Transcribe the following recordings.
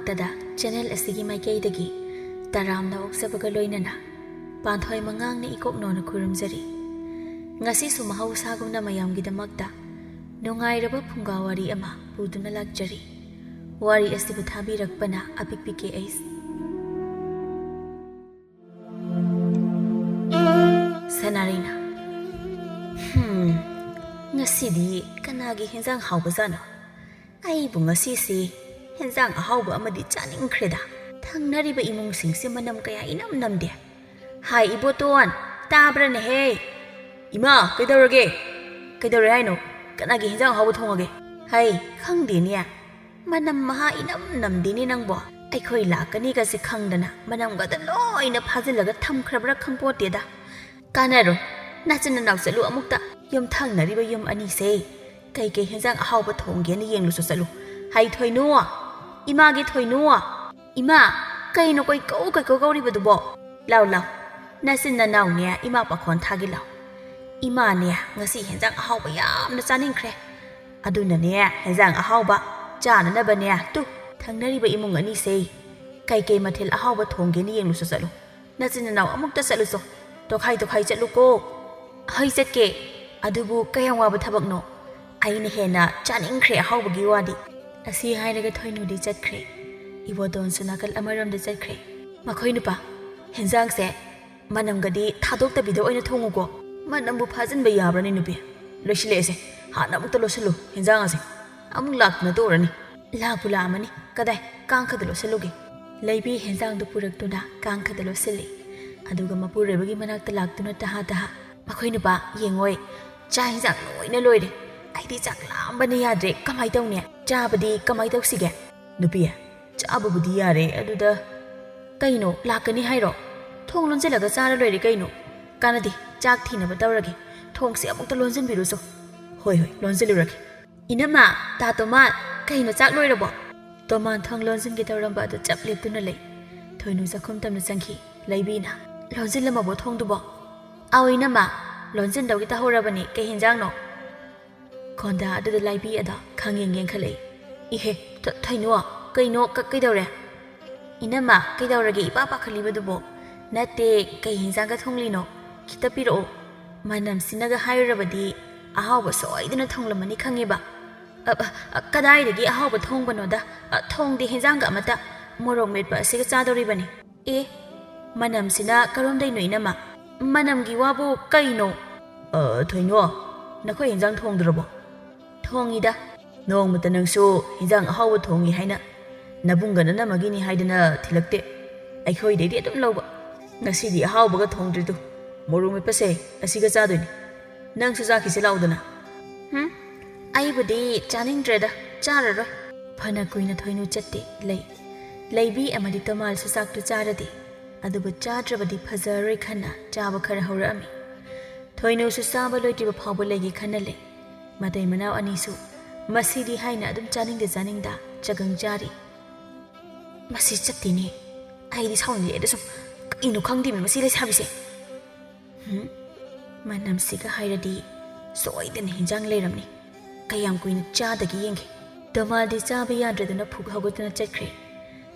ꯃꯔꯛꯇꯗ channel ꯑꯁꯤꯒꯤ ꯃꯥꯏꯀꯩꯗꯒꯤ ꯇꯔꯥꯝꯅ ꯑꯣꯛꯆꯕꯒ ꯂꯣꯏꯅꯅ ꯄꯥꯟꯊꯣꯏ ꯃꯉꯥꯡꯅ ꯏꯀꯣꯛꯅꯣꯅ ꯈꯨꯔꯨꯝꯖꯔꯤ ꯉꯁꯤꯁꯨ ꯃꯍꯧꯁꯥꯒꯨꯝꯅ ꯃꯌꯥꯝꯒꯤꯗꯃꯛꯇ ꯅꯨꯡꯉꯥꯏꯔꯕ ꯐꯨꯡꯒꯥ ꯋꯥꯔꯤ ꯑꯃ ꯄꯨꯗꯨꯅ ꯂꯥꯛꯆꯔꯤ ꯋꯥꯔꯤ ꯑꯁꯤꯕꯨ ꯊꯥꯕꯤꯔꯛꯄꯅ ꯑꯄꯤꯛꯄꯤ ꯀꯦ.ꯍ ꯁꯅꯥꯔꯩꯅ ꯉꯁꯤꯗꯤ ꯀꯅꯥꯒꯤ ꯍꯦꯟꯖꯥꯡ ꯍꯥꯎꯕꯖꯥꯠꯅꯣ ꯑꯩꯕꯨ ꯉꯁꯤꯁꯤ ꯍꯦꯟꯖꯥꯡ ꯑꯍꯥꯎꯕ ꯑꯃꯗꯤ ꯆꯥꯅꯤꯡꯈ꯭ꯔꯦꯗ ꯊꯪꯅꯔꯤꯕ ꯏꯃꯨꯡꯁꯤꯡꯁꯦ ꯃꯅꯝ ꯀꯌꯥ ꯏꯅꯝ ꯅꯝꯗꯦ ꯍꯥꯏ ꯏꯕꯣꯇꯣꯟ ꯇꯥꯕ꯭ꯔꯅꯦꯍꯦ ꯏꯃꯥ ꯀꯩꯗꯧꯔꯦ ꯍꯥꯏꯅꯣ ꯀꯅꯥꯒꯤ ꯍꯦꯟꯖꯥꯡ ꯑꯍꯥꯎꯕ ꯊꯣꯡꯉꯒꯦ ꯍꯩ ꯈꯪꯗꯦꯅꯦ ꯃꯅꯝ ꯃꯍꯥ ꯏꯅꯝ ꯅꯝꯗꯦꯅꯦ ꯅꯪꯕꯣ ꯑꯩꯈꯣꯏ ꯂꯥꯛꯀꯅꯤꯒꯁꯦ ꯈꯪꯗꯅ ꯃꯅꯝꯒꯗ ꯂꯣꯏꯅ ꯐꯥꯖꯤꯜꯂꯒ ꯊꯝꯈ꯭ꯔꯕ꯭ꯔꯥ ꯈꯪꯄꯣꯠꯇꯦꯗ ꯀꯥꯟꯅꯔꯣꯏ ꯅꯆꯤꯟ ꯅꯅꯥꯎ ꯆꯠꯂꯨ ꯑꯃꯨꯛꯇ ꯌꯨꯝꯊꯪꯅꯔꯤꯕ ꯌꯨꯝ ꯑꯅꯤꯁꯦ ꯀꯩꯀꯩ ꯍꯦꯟꯖꯥꯡ ꯑꯍꯥꯎꯕ ꯊꯣꯡꯒꯦꯅ ꯌꯦꯡꯂꯨꯁꯨ ꯆꯠꯂꯨ ꯍꯩ ꯊꯣꯏꯅꯨ ꯏꯃꯥꯒꯤ ꯊꯣꯏꯅꯨ ꯏꯃꯥ ꯀꯩꯅꯣ ꯀꯣꯏꯀꯧ ꯀꯧꯔꯤꯕꯗꯨꯕꯣ ꯂꯥꯎ ꯅꯆꯤꯟ ꯅꯅꯥꯎꯅꯦ ꯏꯃꯥ ꯄꯥꯈꯣꯟ ꯊꯥꯒꯤ ꯂꯥꯎ 이마네 ngasi 현장 아하우바 얌나 짜닝크레 아두나네 현장 아하우바 짜나나바네 뚜 당나리바 이몽 아니세 까이까이 마텔 아하우바 통게니 옌루서 짤루 나진나나우 아묵다 짤루소 도카이 짤루고 하이 짤게 아두부 까양와바 타박노 아이네 헤나 짜닝크레 아하우바기 와디 아시 하이라가 토이누디 짤크레 이보돈 스나칼 아마람데 짤크레 마코이 누파 현장세 만남가디 타독다비도 오이나 통우고 만남부 파진바 야브라니 누비 로실레세 하나 아무것도 로실루 현장아세 아무 락나 도라니 라불라마니 까다이 깡카드 로실루게 레이비 현장도 부럭도나 깡카드 로실리 아두가 마푸레버기 마낙다 락도나 타하타하 마코이 누바 옌고이 자 현장 로이나 로이데 아이디 짝람바니 야드레 까마이 տꯧ네 짜바디 까마이 տꯧ시게 누비야 짜바부디 야레 아두다 까이노 락가니 하이로 통론질라가 짜라 로이데 까이노 까나디 ꯆꯥꯛ ꯊꯤꯅꯕ ꯇꯧꯔꯒꯦ ꯊꯣꯡꯁꯦ ꯑꯃꯨꯛꯇ ꯂꯣꯟꯖꯤꯟꯕꯤꯔꯨꯁꯣ ꯍꯣꯏ ꯂꯣꯟꯖꯤꯜꯂꯨꯔꯒꯦ ꯏꯅꯝꯃ ꯇꯥ ꯇꯣꯃꯥꯟ ꯀꯩꯅꯣ ꯆꯥꯛ ꯂꯣꯏꯔꯕꯣ ꯇꯣꯃꯥꯟ ꯊꯣꯡ ꯂꯣꯟꯖꯤꯟꯒꯦ ꯇꯧꯔꯝꯕ ꯑꯗꯨ ꯆꯞ ꯂꯦꯞꯇꯨꯅ ꯂꯩ ꯊꯣꯏꯅꯨ ꯆꯥꯛꯈꯨꯝ ꯇꯝꯅ ꯆꯪꯈꯤ ꯂꯩꯕꯤꯅ ꯂꯣꯟꯖꯤꯜꯂꯝꯃꯕꯣ ꯊꯣꯡꯗꯨꯕꯣ ꯑꯥꯎ ꯏꯅꯝꯃ ꯂꯣꯟꯖꯤꯟꯗꯧꯒꯤ ꯇꯧꯍꯧꯔꯕꯅꯤ ꯀꯩ ꯍꯦꯟꯖꯥꯡꯅꯣ ꯈꯣꯟꯗꯥ ꯑꯗꯨꯗ ꯂꯥꯏꯕꯤ ꯑꯗꯣ ꯈꯪꯌꯦꯡ ꯌꯦꯡꯈꯠꯂꯛꯏ 이해 ꯊꯣꯏꯅꯨ ꯀꯩꯅꯣ ꯀꯩꯗꯧꯔꯦ 이ꯅꯝꯃ ꯀꯩꯗꯧꯔꯒꯦ 이빠 ꯄꯥꯈꯠꯂꯤꯕꯗꯨꯕꯣ ꯅꯠꯇꯦ ꯀꯩ ꯍꯦꯟꯖꯥꯡꯒ ꯊꯣꯡꯂꯤꯅꯣ kita piro manam sinaga hairabadi ahawba soidina thonglamani khangiba kadai dagi ahawba thongbanoda thongdi henjanga amata morong metba asiga chadoribani e manam sina karomdai noinama manamgi wabu kaino thoino nakhoi henjang thongdrobo thongida nongmata nangsu henjang ahawba thongi haina nabungana namagini haidana thilakte aikhoi deidi adum lawba ngasidi ahawbaga thongdridu 모롱 메빠세 아시가 짜도니 낭수 자키세 라우드나 아이부디 짜닝드레다 짜르러 파나 꾸이나 토이누 쳤대 레이비 아마디 토말 수삭도 짜르디 아두부 짜드르바디 파자르이 칸나 짜바 카라 호라미 토이누 수사바 로이티바 파보 레기 칸나레 마데이 마나우 아니수 마시디 하이나 아둠 짜닝데 짜닝다 자강 짜리 마시 쳤디니 아이디 사운디 에데서 이노 캉디미 마시레 사비세 manam siga hairadi soidin hinjang leiramni kayam kuina chadagi yenghe damaldi chaba yadradana phuk hagotna chakre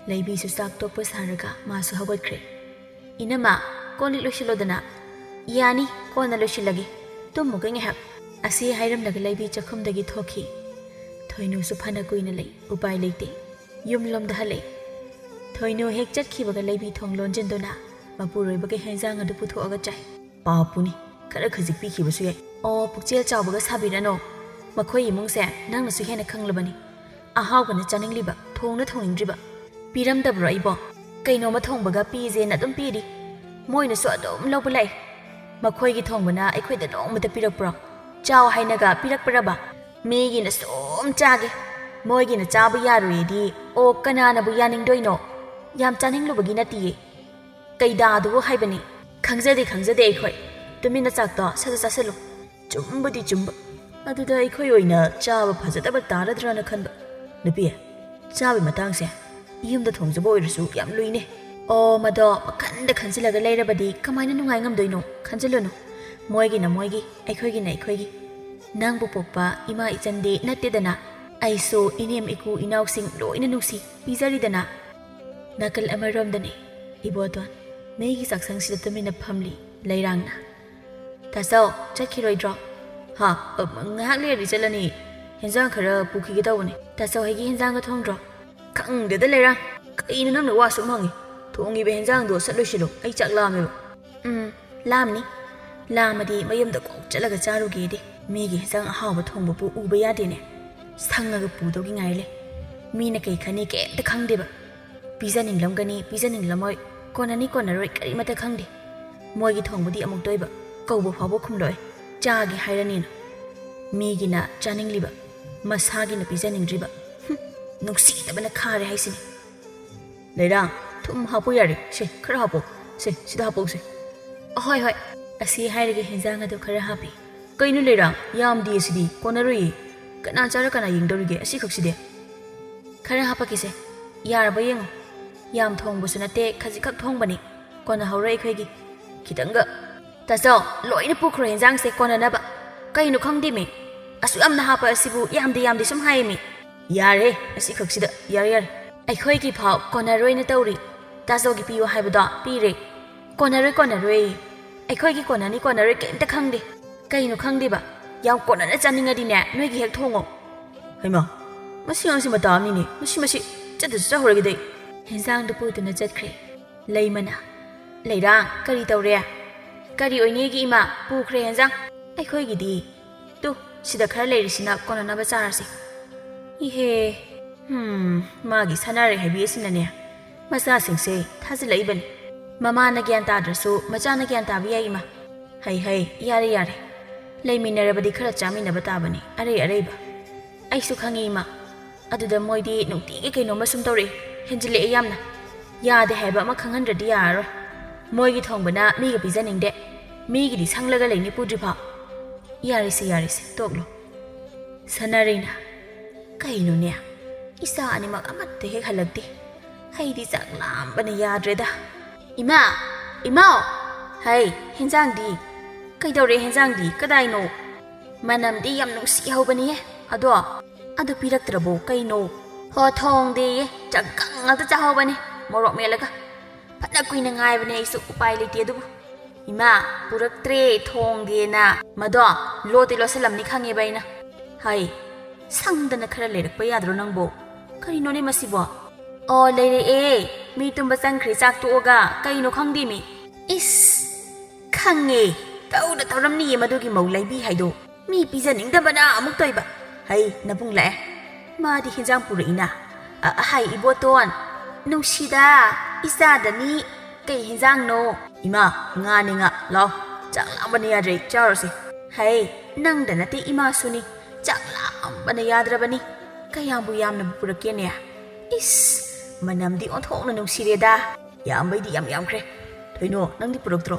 leibi su sak tokpa saraga masu hagotkhre inama koli loshilodana yani kona loshilage tummuga ngehak asi hairamnaga leibi chakhumdagi thoki thoinu su phana kuina lei upai leite yumlomda halei thoinu hek chatkhibaga leibi thong lonjindona mapuroibaga henjang adu puthoaga chai पापुनी खर खजिक पीखिबसु याय ओ पुकचेल चावबगा साबिरानो मखोय इमुंगसे नंगनसु हेना खंगलबनी आहावगना चानिंगलिबा थोंगना थोंगिंद्रिबा पिरमदब्रो आइबो कैनोमा थोंबगा पीजेना अदुम पीरी मोइनसु अदुम लौबलाय मखोयगी थोंबना अखोयदा नोंमता पिरकप्रो चाव हाइनागा पिरकपराबा मेगिना सोम चागे मोइगिना चाबा यारुयेदी ओ कनानाबु यानिंगदोइनो याम चानिंगलुबगी नतिये कैदादुबु हाइबनी खंगजदे अखोय तुमिना चाकतो सजा चासलु चुम्बदी चुम्ब अदुदा अखोय ओइना चाबा फजदबा तारद्राना खनबा नुपि चाबे मतंगसे युमदा थोंजबो ओइरसु याम लुइने ओ मदो मखंदा खंजिलगा लेरबदी कमाइना नुंगाइ ngамदोइनो खंजिलुनु मोइगिना मोइगी अखोयगिना अखोयगी नंगबु पोकपा इमा इचंदे नत्तेदना iso इनेम इकु इनाउसिंग लोइना नुसी पिजरिदना Nakal amarom iboton ꯃꯩꯒꯤ ꯆꯥꯛꯁꯪꯁꯤꯗ ꯇꯨꯃꯤꯟꯅ ꯐꯝꯂꯤ ꯂꯩꯔꯥꯡꯅ ꯇꯥꯆꯧ ꯆꯠꯈꯤꯔꯣꯏꯗ꯭ꯔꯣ ꯍꯥ ꯉꯥꯏꯍꯥꯛ ꯂꯩꯔꯗꯤ ꯆꯠꯂꯅꯤ ꯍꯦꯟꯖꯥꯡ ꯈꯔ ꯄꯨꯈꯤꯒꯦ ꯇꯧꯕꯅꯤ ꯇꯥꯆꯧ ꯍꯣꯏꯒꯤ ꯍꯦꯟꯖꯥꯡꯒ ꯊꯣꯡꯗ꯭ꯔꯣ ꯈꯪꯗꯦꯗ ꯂꯩꯔꯥꯡ ꯀꯩꯅꯣ ꯅꯪꯅ ꯋꯥꯁꯨ ꯍꯪꯉꯤ ꯊꯣꯡꯉꯤꯕ ꯍꯦꯟꯖꯥꯡꯗꯣ ꯆꯠꯂꯣꯏꯁꯤꯔꯣ ꯑꯩ ꯆꯥꯛ ꯂꯥꯝꯃꯦꯕ ꯂꯥꯝꯅꯤ ꯂꯥꯝꯃꯗꯤ ꯃꯌꯨꯝꯗ ꯀꯣꯛ ꯆꯠꯂꯒ ꯆꯥꯔꯨꯒꯦꯗꯤ ꯃꯤꯒꯤ ꯍꯦꯟꯖꯥꯡ ꯑꯍꯥꯎꯕ ꯊꯣꯡꯕꯕꯨ ꯎꯕ ꯌꯥꯗꯦꯅꯦ ꯁꯪꯉꯒ ꯄꯨꯗꯧꯒꯤ ꯉꯥꯏꯔꯦ ꯃꯤꯅ ꯀꯩ ꯈꯟꯅꯤ ꯀꯩꯝꯇ ꯈꯪꯗꯦꯕ ꯄꯤꯖꯅꯤꯡꯂꯝꯒꯅꯤ ꯄꯤꯖꯅꯤꯡꯂꯝꯃꯣꯏ ꯀꯣꯟꯅꯅꯤ ꯀꯣꯟꯅꯔꯣꯏ ꯀꯔꯤꯃꯠꯇ ꯈꯪꯗꯦ ꯃꯣꯏꯒꯤ ꯊꯣꯡꯕꯗꯤ ꯑꯃꯨꯛ ꯇꯣꯏꯕ ꯀꯧꯕ ꯐꯥꯎꯕ ꯈꯨꯝꯂꯣꯏ ꯆꯥꯒꯦ ꯍꯥꯏꯔꯅꯤꯅ ꯃꯤꯒꯤꯅ ꯆꯥꯅꯤꯡꯂꯤꯕ ꯃꯁꯥꯒꯤꯅ ꯄꯤꯖꯅꯤꯡꯗ꯭ꯔꯤꯕ ꯅꯨꯡꯁꯤꯗꯕꯅ ꯈꯥꯔꯦ ꯍꯥꯏꯁꯤꯅꯤ ꯂꯩꯔꯥꯡ ꯊꯨꯝ ꯍꯥꯞꯄꯨ ꯌꯥꯔꯦ ꯁꯦ ꯈꯔ ꯍꯥꯞꯄꯣ ꯁꯤꯗ ꯍꯥꯞꯄꯧꯁꯦ ꯍꯣꯏ ꯍꯣꯏ ꯑꯁꯤ ꯍꯥꯏꯔꯒ ꯍꯦꯟꯖꯥꯡ ꯑꯗꯨ ꯈꯔ ꯍꯥꯞꯄꯤ ꯀꯩꯅꯣ ꯂꯩꯔꯥꯡ ꯌꯥꯝꯗꯦ ꯁꯤꯗꯤ ꯀꯣꯟꯅꯔꯣꯏꯌꯦ ꯀꯅꯥ ꯆꯥꯔ ꯀꯅꯥ ꯌꯦꯡꯗꯧꯔꯤꯒꯦ ꯑꯁꯤꯈꯛꯁꯤꯗꯤ ꯈꯔ ꯍꯥꯞꯄꯛꯀꯦꯁꯦ ꯌꯥꯔꯕ ꯌꯦꯡꯉꯣ ꯌꯥꯝ ꯊꯣꯡꯕꯁꯨ ꯅꯠꯇꯦ ꯈꯖꯤꯛꯈꯛ ꯊꯣꯡꯕꯅꯤ ꯀꯣꯟꯅꯍꯧꯔꯣꯏ ꯑꯩꯈꯣꯏꯒꯤ ꯈꯤꯇꯪꯒ ꯇꯥꯆꯧ ꯂꯣꯏꯅ ꯄꯨꯈ꯭ꯔꯣ ꯍꯦꯟꯖꯥꯡꯁꯦ ꯀꯣꯟꯅꯅꯕ ꯀꯩꯅꯣ ꯈꯪꯗꯦꯃꯤ ꯑꯁꯨꯛ ꯌꯥꯝꯅ ꯍꯥꯞꯄ ꯑꯁꯤꯕꯨ ꯌꯥꯝꯗꯦ ꯁꯨꯝ ꯍꯥꯏꯌꯦꯃꯤ ꯌꯥꯔꯦ ꯑꯁꯤꯈꯛꯁꯤꯗ ꯌꯥꯔꯦ ꯑꯩꯈꯣꯏꯒꯤ ꯐꯥꯎ ꯀꯣꯟꯅꯔꯣꯏꯅ ꯇꯧꯔꯤ ꯇꯥꯆꯧꯒꯤ ꯄꯤꯌꯣ ꯍꯥꯏꯕꯗꯣ ꯄꯤꯔꯦ ꯀꯣꯟꯅꯔꯣꯏ ꯑꯩꯈꯣꯏꯒꯤ ꯀꯣꯟꯅꯅꯤ ꯀꯣꯟꯅꯔꯣꯏ ꯀꯩꯝꯇ ꯈꯪꯗꯦ ꯀꯩꯅꯣ ꯈꯪꯗꯦꯕ ꯌꯥꯝ ꯀꯣꯟꯅꯅ ꯆꯥꯅꯤꯡꯉꯗꯤꯅꯦ ꯅꯣꯏꯒꯤ ꯍꯦꯛ ꯊꯣꯡꯉꯣ ꯍꯩꯃꯥ ꯃꯁꯤ ꯑꯉꯥꯡꯁꯤ ꯃꯇꯥ ꯑꯃꯅꯤꯅꯦ ꯃꯁꯤ ꯆꯠꯇꯁꯨ ꯆꯠꯍꯧꯔꯒꯦꯗꯩ ꯍꯦꯟꯖꯥꯡꯗꯨ ꯄꯨꯗꯨꯅ ꯆꯠꯈ꯭ꯔꯦ ꯂꯩꯃꯅ ꯂꯩꯔꯥꯡ ꯀꯔꯤ ꯇꯧꯔꯦ ꯀꯔꯤ ꯑꯣꯏꯅꯤꯒꯤ ꯏꯃꯥ ꯄꯨꯈ꯭ꯔꯦ ꯍꯦꯟꯖꯥꯡ ꯑꯩꯈꯣꯏꯒꯤꯗꯤ ꯇꯨ ꯁꯤꯗ ꯈꯔ ꯂꯩꯔꯤꯁꯤꯅ ꯀꯣꯟꯅꯅꯕ ꯆꯥꯔꯁꯤ ꯏꯍꯦ ꯃꯥꯒꯤ ꯁꯅꯥꯔꯩ ꯍꯥꯏꯕꯤ ꯑꯁꯤꯅꯅꯦ ꯃꯆꯥꯁꯤꯡꯁꯦ ꯊꯥꯖꯤꯜꯂꯛꯏꯕꯅꯤ ꯃꯃꯥꯅ ꯒ꯭ꯌꯥꯟ ꯇꯥꯗ꯭ꯔꯁꯨ ꯃꯆꯥꯅ ꯒ꯭ꯌꯥꯟ ꯇꯥꯕ ꯌꯥꯏ ꯏꯃꯥ ꯍꯩ ꯌꯥꯔꯦ ꯂꯩꯃꯤꯟꯅꯔꯕꯗꯤ ꯈꯔ ꯆꯥꯃꯤꯟꯅꯕ ꯇꯥꯕꯅꯤ ꯑꯔꯩꯕ ꯑꯩꯁꯨ ꯈꯪꯉꯤ ꯏꯃꯥ ꯑꯗꯨꯗ ꯃꯣꯏꯗꯤ ꯅꯨꯡꯇꯤꯒꯤ ꯀꯩꯅꯣꯝꯃ ꯁꯨꯝ ꯇꯧꯔꯛꯏ ꯍꯦꯟꯖꯤꯜꯂꯛꯑꯦ ꯌꯥꯝꯅ ꯌꯥꯗꯦ ꯍꯥꯏꯕ ꯑꯃ ꯈꯪꯍꯟꯗ꯭ꯔꯗꯤ ꯌꯥꯔꯔꯣꯏ ꯃꯣꯏꯒꯤ ꯊꯣꯡꯕꯅ ꯃꯤꯒ ꯄꯤꯖꯅꯤꯡꯗꯦ ꯃꯤꯒꯤꯗꯤ ꯁꯪꯂꯒ ꯂꯩꯅꯤ ꯄꯨꯗ꯭ꯔꯤꯐꯥꯎ ꯌꯥꯔꯤꯁꯦ ꯇꯣꯛꯂꯣ ꯁꯅꯥꯔꯩꯅ ꯀꯩꯅꯣꯅꯦ ꯏꯆꯥ ꯑꯅꯤꯃꯛ ꯑꯃꯠꯇ ꯍꯦꯛ ꯍꯜꯂꯛꯇꯦ ꯑꯩꯗꯤ ꯆꯥꯛ ꯂꯥꯝꯕꯅ ꯌꯥꯗ꯭ꯔꯦꯗ ꯏꯃꯥꯎ ꯍꯩ ꯍꯦꯟꯖꯥꯡꯗꯤ ꯀꯩꯗꯧꯔꯦ ꯍꯦꯟꯖꯥꯡꯗꯤ ꯀꯗꯥꯏꯅꯣ ꯃꯅꯝꯗꯤ ꯌꯥꯝ ꯅꯨꯡꯁꯤꯍꯧꯕꯅꯤꯍꯦ ꯑꯗꯣ ꯄꯤꯔꯛꯇ꯭ꯔꯕꯣ ꯀꯩꯅꯣ ꯍꯣ ꯊꯣꯡꯗꯦꯌꯦ ꯆꯒꯪ ꯉꯥꯛꯇ ꯆꯥꯍꯧꯕꯅꯤ ꯃꯣꯔꯣꯛ ꯃꯦꯠꯂꯒ ꯐꯅ ꯀꯨꯏꯅ ꯉꯥꯏꯕꯅꯦ ꯑꯩꯁꯨ ꯎꯄꯥꯏ ꯂꯩꯇꯦ ꯑꯗꯨꯕꯨ ꯏꯃꯥ ꯄꯨꯔꯛꯇ꯭ꯔꯦ ꯊꯣꯡꯗꯦꯅ ꯃꯗꯣ ꯂꯣꯠꯇꯤ ꯂꯣꯠꯁꯜꯂꯝꯅꯤ ꯈꯪꯉꯦꯕ ꯑꯩꯅ ꯍꯩ ꯁꯪꯗꯅ ꯈꯔ ꯂꯩꯔꯛꯄ ꯌꯥꯗ꯭ꯔꯣ ꯅꯪꯕꯣ ꯀꯔꯤꯅꯣꯅꯦ ꯃꯁꯤꯕꯣ ꯑꯣ ꯂꯩꯔꯛꯑꯦ ꯃꯤ ꯇꯨꯝꯕ ꯆꯪꯈ꯭ꯔꯦ ꯆꯥꯛ ꯇꯣꯛꯑꯒ ꯀꯩꯅꯣ ꯈꯪꯗꯦꯃꯤ ꯏꯁ ꯈꯪꯉꯦ ꯇꯧꯔꯝꯅꯤꯌꯦ ꯃꯗꯨꯒꯤ ꯃꯧ ꯂꯩꯕꯤ ꯍꯥꯏꯗꯣ ꯃꯤ ꯄꯤꯖꯅꯤꯡꯗꯕꯅ ꯑꯃꯨꯛ ꯇꯣꯏꯕ ꯍꯩ ꯅꯕꯨꯡ ꯂꯥꯛꯑꯦ ꯃꯥꯗꯤ ꯍꯦꯟꯖꯥꯡ ꯄꯨꯔꯛꯏꯅ ꯍꯥꯏ ꯏꯕꯣꯇꯣꯟ ꯅꯨꯡꯁꯤꯗ ꯏꯆꯥꯗꯅꯤ ꯀꯩ ꯍꯦꯟꯖꯥꯡꯅꯣ ꯏꯃꯥ ꯉꯥꯅꯤ ꯉꯥ ꯂꯥꯎ ꯆꯥꯛ ꯂꯥꯝꯕꯅ ꯌꯥꯗ꯭ꯔꯦ ꯆꯥꯔꯁꯤ ꯍꯩ ꯅꯪꯗ ꯅꯠꯇꯦ ꯏꯃꯥꯁꯨꯅꯤ ꯆꯥꯛ ꯂꯥꯝꯕꯅ ꯌꯥꯗ꯭ꯔꯕꯅꯤ ꯀꯌꯥꯝꯕꯨ ꯌꯥꯝꯅꯕꯨ ꯄꯨꯔꯛꯀꯦꯅꯦ ꯏꯁ ꯃꯅꯝꯗꯤ ꯑꯣꯟꯊꯣꯛꯅ ꯅꯨꯡꯁꯤꯔꯦꯗ ꯌꯥꯝꯕꯩꯗꯤ ꯌꯥꯝ ꯌꯥꯝꯈ꯭ꯔꯦ ꯊꯣꯏꯅꯣ ꯅꯪꯗꯤ ꯄꯨꯔꯛꯇ꯭ꯔꯣ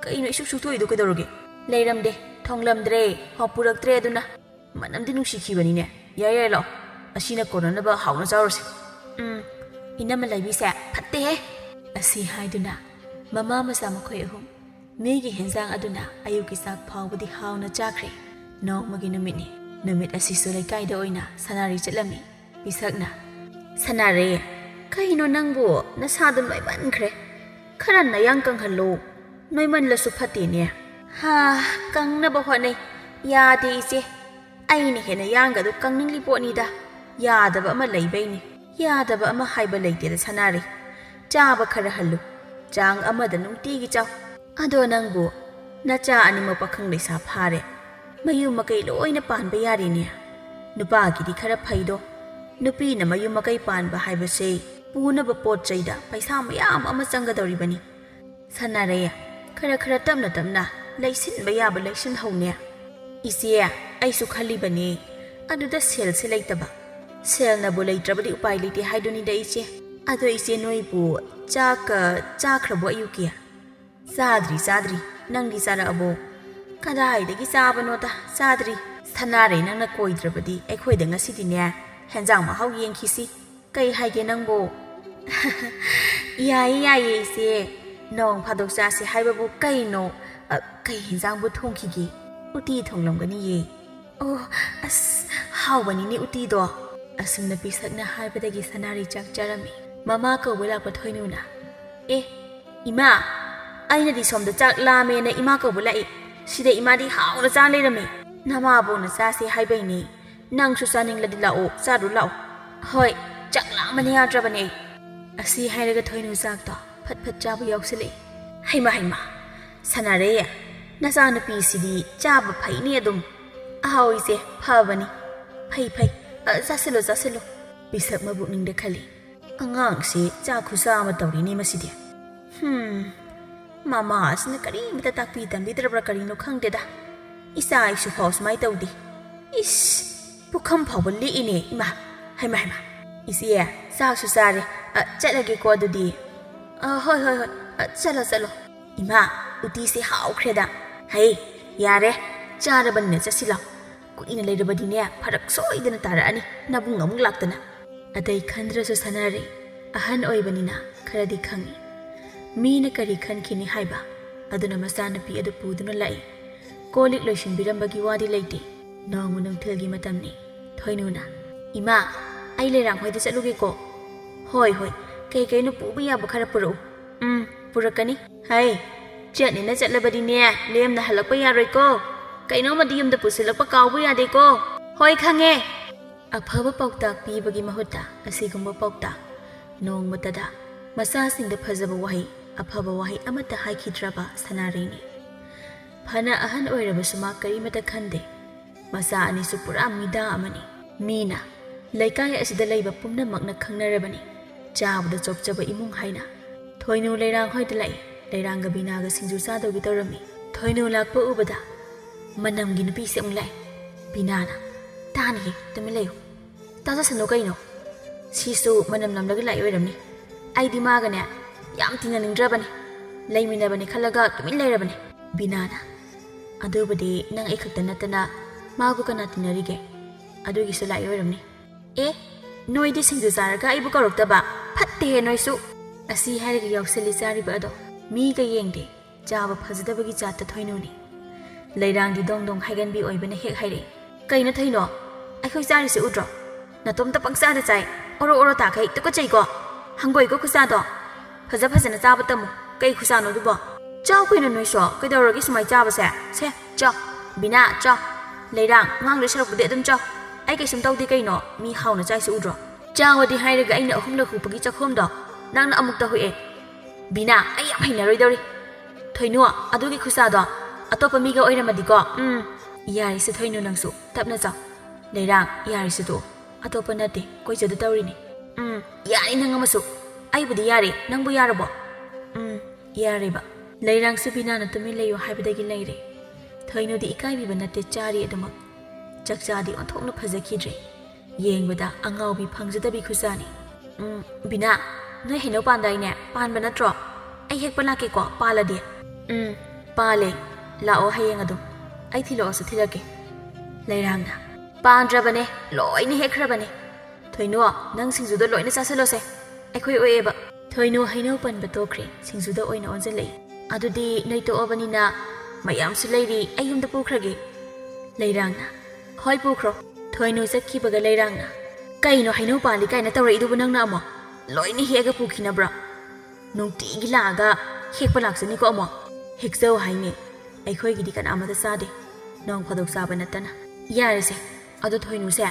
ꯀꯩꯅꯣ ꯏꯁꯨꯛ ꯊꯣꯛꯏꯗꯣ ꯀꯩꯗꯧꯔꯒꯦ ꯂꯩꯔꯝꯗꯦ ꯊꯣꯡꯂꯝꯗ꯭ꯔꯦ ꯄꯨꯔꯛꯇ꯭ꯔꯦ ꯑꯗꯨꯅ ꯃꯅꯝꯗꯤ ꯅꯨꯡꯁꯤꯈꯤꯕꯅꯤꯅꯦ ꯌꯥꯔꯦ ꯂꯥꯛꯑꯣ ꯑꯁꯤꯅ ꯀꯣꯟꯅꯅꯕ ꯍꯥꯎꯅ ꯆꯥꯔꯁꯤ ꯏꯅꯝꯃ ꯂꯩꯕꯤꯁꯦ ꯐꯠꯇꯦꯍꯦ ꯑꯁꯤ ꯍꯥꯏꯗꯨꯅ ꯃꯃꯥ ꯃꯆꯥ ꯃꯈꯣꯏ ꯑꯍꯨꯝ ꯃꯤꯒꯤ ꯍꯦꯟꯖꯥꯡ ꯑꯗꯨꯅ ꯑꯌꯨꯛꯀꯤ ꯆꯥꯛ ꯐꯥꯎꯕꯗꯤ ꯍꯥꯎꯅ ꯆꯥꯈ꯭ꯔꯦ ꯅꯣꯡꯃꯒꯤ ꯅꯨꯃꯤꯠꯅꯤ ꯅꯨꯃꯤꯠ ꯑꯁꯤꯁꯨ ꯂꯩꯀꯥꯏꯗ ꯑꯣꯏꯅ ꯁꯅꯥꯔꯩ ꯆꯠꯂꯝꯃꯤ ꯄꯤꯁꯛꯅ ꯁꯅꯥꯔꯩ ꯀꯩꯅꯣ ꯅꯪꯕꯨ ꯅꯁꯥꯗꯨ ꯅꯣꯏꯃꯟꯈ꯭ꯔꯦ ꯈꯔ ꯅꯌꯥꯡ ꯀꯪꯍꯜꯂꯣ ꯅꯣꯏꯃꯜꯂꯁꯨ ꯐꯠꯇꯦꯅꯦ ꯀꯪꯅꯕ ꯍꯣꯠꯅꯩ ꯌꯥꯗꯦ ꯏꯆꯦ ꯑꯩꯅ ꯍꯦꯟꯅ ꯌꯥꯡꯒꯗꯨ ꯀꯪꯅꯤꯡꯂꯤ ꯄꯣꯠꯅꯤꯗ ꯌꯥꯗꯕ ꯑꯃ ꯂꯩꯕꯩꯅꯤ ꯌꯥꯗꯕ ꯑꯃ ꯍꯥꯏꯕ ꯂꯩꯇꯦꯗ ꯁꯅꯥꯔꯩ ꯆꯥꯕ ꯈꯔ ꯍꯜꯂꯨ ꯆꯥꯡ ꯑꯃꯗ ꯅꯨꯡꯇꯤꯒꯤ ꯆꯥꯎ ꯑꯗꯣ ꯅꯪꯕꯨ ꯅꯆꯥ ꯑꯅꯤꯃꯛ ꯄꯥꯈꯪ ꯂꯩꯁꯥ ꯐꯥꯔꯦ ꯃꯌꯨꯝ ꯃꯀꯩ ꯂꯣꯏꯅ ꯄꯥꯟꯕ ꯌꯥꯔꯦꯅꯦ ꯅꯨꯄꯥꯒꯤꯗꯤ ꯈꯔ ꯐꯩꯗꯣ ꯅꯨꯄꯤꯅ ꯃꯌꯨꯝ ꯃꯀꯩ ꯄꯥꯟꯕ ꯍꯥꯏꯕꯁꯦ ꯄꯨꯅꯕ ꯄꯣꯠ ꯆꯩꯗ ꯄꯩꯁా ꯃꯌꯥꯝ ꯑꯃ ꯆꯪꯒꯗꯧꯔꯤꯕꯅꯤ ꯁꯅꯥꯔꯩ ꯈꯔ ꯇꯞꯅ ꯂꯩꯁꯤꯟꯕ ꯌꯥꯕ ꯂꯩꯁꯤꯟꯍꯧꯅꯦ ꯏꯆꯦ ꯑꯩꯁꯨ ꯈꯜꯂꯤꯕꯅꯤ ꯑꯗꯨꯗ ꯁꯦꯜꯁꯦ ꯂꯩꯇꯕ ꯁꯦꯜꯅꯕꯨ ꯂꯩꯇ꯭ꯔꯕꯗꯤ ꯎꯄꯥꯏ ꯂꯩꯇꯦ ꯍꯥꯏꯗꯨꯅꯤꯗ ꯏꯆꯦ ꯑꯗꯣ ꯏꯆꯦ ꯅꯣꯏꯕꯨ ꯆꯥꯛꯀ ꯆꯥꯈ꯭ꯔꯕꯣ ꯑꯌꯨꯛꯀꯤ ꯆꯥꯗ꯭ꯔꯤ ꯅꯪꯗꯤ ꯆꯥꯔꯛꯑꯕꯣ ꯀꯗꯥꯏꯗꯒꯤ ꯆꯥꯕꯅꯣꯗ ꯆꯥꯗ꯭ꯔꯤ ꯁꯅꯥꯔꯩ ꯅꯪꯅ ꯀꯣꯏꯗ꯭ꯔꯕꯗꯤ ꯑꯩꯈꯣꯏꯗ ꯉꯁꯤꯗꯤꯅꯦ ꯍꯦꯟꯖꯥꯡ ꯃꯍꯥꯎ ꯌꯦꯡꯈꯤꯁꯤ ꯀꯩ ꯍꯥꯏꯒꯦ ꯅꯪꯕꯣ ꯌꯥꯏꯌꯦ ꯏꯆꯦ ꯅꯣꯡ ꯐꯥꯗꯣꯛ ꯆꯥꯁꯤ ꯍꯥꯏꯕꯕꯨ ꯀꯩꯅꯣ ꯀꯩ ꯍꯦꯟꯖꯥꯡꯕꯨ ꯊꯣꯡꯈꯤꯒꯦ ꯎꯇꯤ ꯊꯣꯡꯂꯝꯒꯅꯤꯌꯦ ꯑꯣ ꯑꯁ ꯍꯥꯎꯕꯅꯤꯅꯦ ꯎꯇꯤꯗꯣ ꯑꯁꯨꯝꯅ ꯄꯤꯁꯛꯅ ꯍꯥꯏꯕꯗꯒꯤ ꯁꯅꯥꯔꯩ ꯆꯥꯛ ꯆꯥꯔꯝꯃꯤ ꯃꯃꯥ ꯀꯧꯕ ꯂꯥꯛꯄ ꯊꯣꯏꯅꯨꯅ ꯑꯦ ꯏꯃꯥ ꯑꯩꯅꯗꯤ ꯁꯣꯝꯗ ꯆꯥꯛ ꯂꯥꯝꯃꯦꯅ ꯏꯃꯥ ꯀꯧꯕ ꯂꯥꯛꯏ ꯁꯤꯗ ꯏꯃꯥꯗꯤ ꯍꯥꯎꯅ ꯆꯥ ꯂꯩꯔꯝꯃꯦ ꯅꯃꯥꯕꯣꯅ ꯆꯥꯁꯦ ꯍꯥꯏꯕꯩꯅꯦ ꯅꯪꯁꯨ ꯆꯥꯅꯤꯡꯂꯗꯤ ꯂꯥꯛꯑꯣ ꯆꯥꯔꯨ ꯂꯥꯛꯑꯣ ꯍꯣꯏ ꯆꯥꯛ ꯂꯥꯝꯕꯅ ꯌꯥꯗ꯭ꯔꯕꯅꯦ ꯑꯩ ꯑꯁꯤ ꯍꯥꯏꯔꯒ ꯊꯣꯏꯅꯨ ꯆꯥꯛꯇꯣ ꯐꯠ ꯐꯠ ꯆꯥꯕ ꯌꯥꯎꯁꯤꯜꯂꯛꯏ ꯍꯩꯃ ꯁꯅꯥꯔꯦ ꯅꯆꯥꯅꯨꯄꯤꯁꯤꯗꯤ ꯆꯥꯕ ꯐꯩꯅꯤ ꯑꯗꯨꯝ ꯑꯍꯥꯎꯏꯁꯦ ꯐꯕꯅꯤ ꯐꯩ ꯆꯥꯁꯤꯜꯂꯣ ꯄꯤꯁꯛ ꯃꯕꯨꯛꯅꯤꯡꯗ ꯈꯜꯂꯤ ꯑꯉꯥꯡꯁꯤ ꯆꯥꯛ ꯈꯨꯆꯥ ꯑꯃ ꯇꯧꯔꯤꯅꯤ ꯃꯁꯤꯗꯤ ꯃꯃꯥꯁꯤꯅ ꯀꯔꯤꯃꯇ ꯇꯥꯛꯄꯤ ꯇꯝꯕꯤꯗ꯭ꯔꯕ꯭ꯔꯥ ꯀꯔꯤꯅꯣ ꯈꯪꯗꯦꯗ ꯏꯆꯥ ꯑꯩꯁꯨ ꯐꯥꯎ ꯁꯨꯃꯥꯏꯅ ꯇꯧꯗꯦ ꯏꯁ ꯄꯨꯈꯝ ꯐꯥꯎꯕ ꯂꯤꯛꯏꯅꯦ ꯏꯃꯥ ꯍꯩꯃ ꯏꯆꯦ ꯆꯥꯛꯁꯨ ꯆꯥꯔꯦ ꯆꯠꯂꯒꯦꯀꯣ ꯑꯗꯨꯗꯤ ꯍꯣꯏ ꯆꯠꯂꯣ ꯏꯃꯥ ꯎꯇꯤꯁꯦ ꯍꯥꯎꯈ꯭ꯔꯦꯗ ꯍꯩ ꯌꯥꯔꯦ ꯆꯥꯔꯕꯅꯤꯅ ꯆꯠꯁꯤꯂꯣ ꯀꯨꯏꯅ ꯂꯩꯔꯕꯗꯤꯅꯦ ꯐꯔꯛ ꯁꯣꯏꯗꯅ ꯇꯥꯔꯛꯑꯅꯤ ꯅꯕꯨꯡ ꯑꯃꯨꯛ ꯂꯥꯛꯇꯅ ꯑꯇꯩ ꯈꯟꯗ꯭ꯔꯁꯨ ꯁꯥꯟꯅꯔꯦ ꯑꯍꯟ ꯑꯣꯏꯕꯅꯤꯅ ꯈꯔꯗꯤ ꯈꯪꯉꯤ ꯃꯤꯅ ꯀꯔꯤ ꯈꯟꯈꯤꯅꯤ ꯍꯥꯏꯕ ꯑꯗꯨꯅ ꯃꯆꯥꯅꯨꯄꯤ ꯑꯗꯨ ꯄꯨꯗꯨꯅ ꯂꯥꯛꯏ ꯀꯣꯜꯂꯤꯛ ꯂꯣꯏꯁꯤꯟꯕꯤꯔꯝꯕꯒꯤ ꯋꯥꯗꯤ ꯂꯩꯇꯦ ꯅꯣꯡꯃ ꯅꯨꯡꯊꯤꯜꯒꯤ ꯃꯇꯝꯅꯤ ꯊꯣꯏꯅꯨꯅ ꯏꯃꯥ ꯑꯩ ꯂꯩꯔꯥꯡ ꯍꯣꯏꯗ ꯆꯠꯂꯨꯒꯦꯀꯣ ꯍꯣꯏ ꯀꯩꯀꯩꯅꯣ ꯄꯨꯕ ꯌꯥꯕ ꯈꯔ ꯄꯨꯔꯛꯎ ꯄꯨꯔꯛꯀꯅꯤ ꯍꯩ ꯆꯠꯅꯤꯅ ꯆꯠꯂꯕꯗꯤꯅꯦ ꯂꯦꯝꯅ ꯍꯜꯂꯛꯄ ꯌꯥꯔꯣꯏꯀꯣ ꯀꯩꯅꯣꯃꯗꯤ ꯌꯨꯝꯗ ꯄꯨꯁꯤꯜꯂꯛꯄ ꯀꯥꯎꯕ ꯌꯥꯗꯦꯀꯣ ꯍꯣꯏ ꯈꯪꯉꯦ ꯑꯐꯕ ꯄꯥꯎꯇꯥꯛ ꯄꯤꯕꯒꯤ ꯃꯍꯨꯠꯇ ꯑꯁꯤꯒꯨꯝꯕ ꯄꯥꯎꯇꯥꯛ ꯅꯣꯡꯃꯇꯗ ꯃꯆꯥꯁꯤꯡꯗ ꯐꯖꯕ ꯋꯥꯍꯩ ꯑꯐꯕ ꯋꯥꯍꯩ ꯑꯃꯠꯇ ꯍꯥꯏꯈꯤꯗ꯭ꯔꯕ ꯁꯅꯥꯔꯩꯅꯤ ꯐꯅ ꯑꯍꯟ ꯑꯣꯏꯔꯕꯁꯨ ꯃꯥ ꯀꯔꯤꯃꯇ ꯈꯟꯗꯦ ꯃꯆꯥ ꯑꯅꯤꯁꯨ ꯄꯨꯔꯥ ꯃꯤꯗꯥ ꯑꯃꯅꯤ ꯃꯤꯅ ꯂꯩꯀꯥꯏ ꯑꯁꯤꯗ ꯂꯩꯕ ꯄꯨꯝꯅꯃꯛꯅ ꯈꯪꯅꯔꯕꯅꯤ ꯆꯥꯕꯗ ꯆꯣꯞꯆꯕ ꯏꯃꯨꯡ ꯍꯥꯏꯅ ꯊꯣꯏꯅꯨ ꯂꯩꯔꯥꯡ ꯍꯣꯏꯗ ꯂꯥꯛꯏ ꯂꯩꯔꯥꯡꯒ ꯕꯤꯅꯥꯒ ꯁꯤꯡꯖꯨ ꯆꯥꯗꯧꯒꯤ ꯇꯧꯔꯝꯃꯤ ꯊꯣꯏꯅꯨ ꯂꯥꯛꯄ ꯎꯕꯗ ꯃꯅꯝꯒꯤ ꯅꯨꯄꯤꯁꯦ ꯑꯃꯨꯛ ꯂꯥꯛꯏ ꯕꯤꯅꯥꯅ ꯇꯥꯅꯤꯍꯦ ꯇꯨꯃꯤꯟ ꯂꯩꯌꯨ ꯇꯥꯖꯁꯅꯨ ꯀꯩꯅꯣ ꯁꯤꯁꯨ ꯃꯅꯝ ꯅꯝꯂꯒ ꯂꯥꯛꯏ ꯑꯣꯏꯔꯝꯅꯤ ꯑꯩꯗꯤ ꯃꯥꯒꯅꯦ ꯌꯥꯝ ꯇꯤꯟꯅꯅꯤꯡꯗ꯭ꯔꯕꯅꯤ ꯂꯩꯃꯤꯟꯅꯕꯅꯤ ꯈꯜꯂꯒ ꯇꯨꯃꯤꯟ ꯂꯩꯔꯕꯅꯤ ꯕꯤꯅꯥꯅ ꯑꯗꯨꯕꯨꯗꯤ ꯅꯪ ꯑꯩ ꯈꯛꯇ ꯅꯠꯇꯅ ꯃꯥꯕꯨ ꯀꯅꯥ ꯇꯤꯟꯅꯔꯤꯒꯦ ꯑꯗꯨꯒꯤꯁꯨ ꯂꯥꯛꯏ ꯑꯣꯏꯔꯝꯅꯤ ꯑꯦ ꯅꯣꯏꯗꯤ ꯁꯤꯡꯖꯨ ꯆꯥꯔꯒ ꯑꯩꯕꯨ ꯀꯧꯔꯛꯇꯕ ꯐꯠꯇꯦꯍꯦ ꯅꯣꯏꯁꯨ ꯑꯁꯤ ꯍꯥꯏꯔꯒ ꯌꯥꯎꯁꯜꯂꯤ ꯆꯥꯔꯤꯕ ꯑꯗꯣ ꯃꯤꯒ ꯌꯦꯡꯗꯦ ꯆꯥꯕ ꯐꯖꯗꯕꯒꯤ ꯖꯥꯠꯇ ꯊꯣꯏꯅꯨꯅꯤ ꯂꯩꯔꯥꯡꯗꯤ ꯗꯣꯡ ꯍꯥꯏꯒꯟꯕꯤ ꯑꯣꯏꯕꯅ ꯍꯦꯛ ꯍꯥꯏꯔꯛꯏ ꯀꯩꯅꯣ ꯊꯩꯅꯣ ꯑꯩꯈꯣꯏ ꯆꯥꯔꯤꯁꯦ ꯎꯗ꯭ꯔꯣ ꯅꯇꯣꯝꯇ ꯄꯪꯆꯥꯗ ꯆꯥꯏ ꯑꯣꯔꯣ ꯇꯥꯈꯩ ꯇꯨꯀꯠꯆꯩꯀꯣ ꯍꯪꯒꯣꯏꯀꯣ ꯈꯨꯆꯥꯗꯣ ꯐꯖꯅ ꯆꯥꯕ ꯇꯝꯃꯨ ꯀꯩ ꯈꯨꯆꯥꯅꯣ ꯑꯗꯨꯕꯣ ꯆꯥꯎ ꯀꯩꯅꯣ ꯅꯣꯏꯁꯨ ꯀꯩꯗꯧꯔꯒꯦ ꯁꯨꯃꯥꯏꯅ ꯆꯥꯕꯁꯦ ꯁꯦ ꯆꯥꯎ ꯕꯤꯅꯥ ꯆꯥꯎ ꯂꯩꯔꯥꯡ ꯉꯥꯡꯗꯣꯏ ꯁꯔꯨꯛꯄꯨꯗꯤ ꯑꯗꯨꯝ ꯆꯥꯎ ꯑꯩ ꯀꯩꯁꯨꯝ ꯇꯧꯗꯦ ꯀꯩꯅꯣ ꯃꯤ ꯍꯥꯎꯅ ꯆꯥꯏꯁꯤ ꯎꯗ꯭ꯔꯣ ꯆꯥꯎꯋꯗꯤ ꯍꯥꯏꯔꯒ ꯑꯩꯅ ꯑꯍꯨꯝꯂꯛ ꯍꯨꯛꯄꯒꯤ ꯆꯥꯛꯈꯣꯝꯗꯣ ꯅꯪꯅ ꯑꯃꯨꯛꯇ ꯍꯨꯛꯑꯦ ꯕꯤꯅꯥ ꯑꯩ ꯌꯥꯝ ꯍꯩꯅꯔꯣꯏꯗꯧꯔꯤ ꯊꯣꯏꯅꯨ ꯑꯗꯨꯒꯤ ꯈꯨꯆꯥꯗꯣ ꯑꯇꯣꯞꯄ ꯃꯤꯒ ꯑꯣꯏꯔꯝꯃꯗꯤꯀꯣ ꯌꯥꯔꯤꯁꯦ ꯊꯣꯏꯅꯨ ꯅꯪꯁꯨ ꯇꯞꯅ ꯆꯥꯎ ꯂꯩꯔꯥꯡ ꯌꯥꯔꯤꯁꯦ ꯇꯣꯛꯑꯣ ꯑꯇꯣꯞꯄ ꯅꯠꯇꯦ ꯀꯣꯏꯖꯗ ꯇꯧꯔꯤꯅꯤ ꯌꯥꯔꯤ ꯅꯪ ꯑꯃꯁꯨ ꯑꯩꯕꯨꯗꯤ ꯌꯥꯔꯦ ꯅꯪꯕꯨ ꯌꯥꯔꯕꯣ ꯌꯥꯔꯦꯕ ꯂꯩꯔꯥꯡꯁꯨ ꯕꯤꯅꯥꯅ ꯇꯨꯃꯤꯟ ꯂꯩꯌꯨ ꯍꯥꯏꯕꯗꯒꯤ ꯂꯩꯔꯦ ꯊꯣꯏꯅꯨꯗꯤ ꯏꯀꯥꯏꯕꯤꯕ ꯅꯠꯇꯦ ꯆꯥꯔꯤ ꯑꯗꯨꯃꯛ ꯆꯥꯛꯆꯥꯗꯤ ꯑꯣꯟꯊꯣꯛꯅ ꯐꯖꯈꯤꯗ꯭ꯔꯦ ꯌꯦꯡꯕꯗ ꯑꯉꯥꯎꯕꯤ ꯐꯪꯖꯗꯕꯤ ꯈꯨꯆꯥꯅꯤ ꯕꯤꯅꯥ ꯅꯣꯏ ꯍꯩꯅꯧ ꯄꯥꯟꯗꯥꯏꯅꯦ ꯄꯥꯟꯕ ꯅꯠꯇ꯭ꯔꯣ ꯑꯩ ꯍꯦꯛꯄ ꯂꯥꯛꯀꯦꯀꯣ ꯄꯥꯜꯂꯗꯤ ꯄꯥꯜꯂꯦ ꯂꯥꯛꯑꯣ ꯍꯌꯦꯡ ꯑꯗꯨꯝ ꯑꯩ ꯊꯤꯜꯂꯛꯑꯣꯁꯨ ꯊꯤꯜꯂꯛꯀꯦ ꯂꯩꯔꯥꯡꯅ ꯄꯥꯟꯗ꯭ꯔꯕꯅꯦ ꯂꯣꯏꯅ ꯍꯦꯛꯈ꯭ꯔꯕꯅꯦ ꯊꯣꯏꯅꯨ ꯅꯪ ꯁꯤꯡꯖꯨꯗꯣ ꯂꯣꯏꯅ ꯆꯥꯁꯤꯜꯂꯣꯁꯦ ꯑꯩꯈꯣꯏ ꯑꯣꯏꯑꯦꯕ ꯊꯣꯏꯅꯨ ꯍꯩꯅꯧ ꯄꯟꯕ ꯇꯣꯛꯈ꯭ꯔꯦ ꯁꯤꯡꯖꯨꯗ ꯑꯣꯏꯅ ꯑꯣꯟꯁꯤꯜꯂꯛꯏ ꯑꯗꯨꯗꯤ ꯅꯣꯏ ꯇꯣꯛꯑꯕꯅꯤꯅ ꯃꯌꯥꯝꯁꯨ ꯂꯩꯔꯤ ꯑꯩ ꯌꯨꯝꯗ ꯄꯨꯈ꯭ꯔꯒꯦ ꯂꯩꯔꯥꯡꯅ ꯍꯣꯏ ꯄꯨꯈ꯭ꯔꯣ ꯊꯣꯏꯅꯨ ꯆꯠꯈꯤꯕꯒ ꯂꯩꯔꯥꯡꯅ ꯀꯩꯅꯣ ꯍꯩꯅꯧ ꯄꯥꯜꯂꯤ ꯀꯥꯏꯅ ꯇꯧꯔꯛꯏꯗꯨꯕꯨ ꯅꯪꯅ ꯑꯃꯨꯛ ꯂꯣꯏꯅ ꯍꯦꯛꯑꯒ ꯄꯨꯈꯤꯅꯕ꯭ꯔꯣ ꯅꯨꯡꯇꯤꯒꯤ ꯂꯥꯛꯑꯒ ꯍꯦꯛꯄ ꯂꯥꯛꯆꯅꯤꯀꯣ ꯑꯃꯨꯛ ꯍꯦꯛꯆꯧ ꯍꯥꯏꯅꯦ ꯑꯩꯈꯣꯏꯒꯤꯗꯤ ꯀꯅꯥꯃꯇ ꯆꯥꯗꯦ ꯅꯣꯡ ꯐꯥꯗꯣꯛ ꯆꯥꯕ ꯅꯠꯇꯅ ꯌꯥꯔꯦꯁꯦ ꯑꯗꯣ ꯊꯣꯏꯅꯨꯁꯦ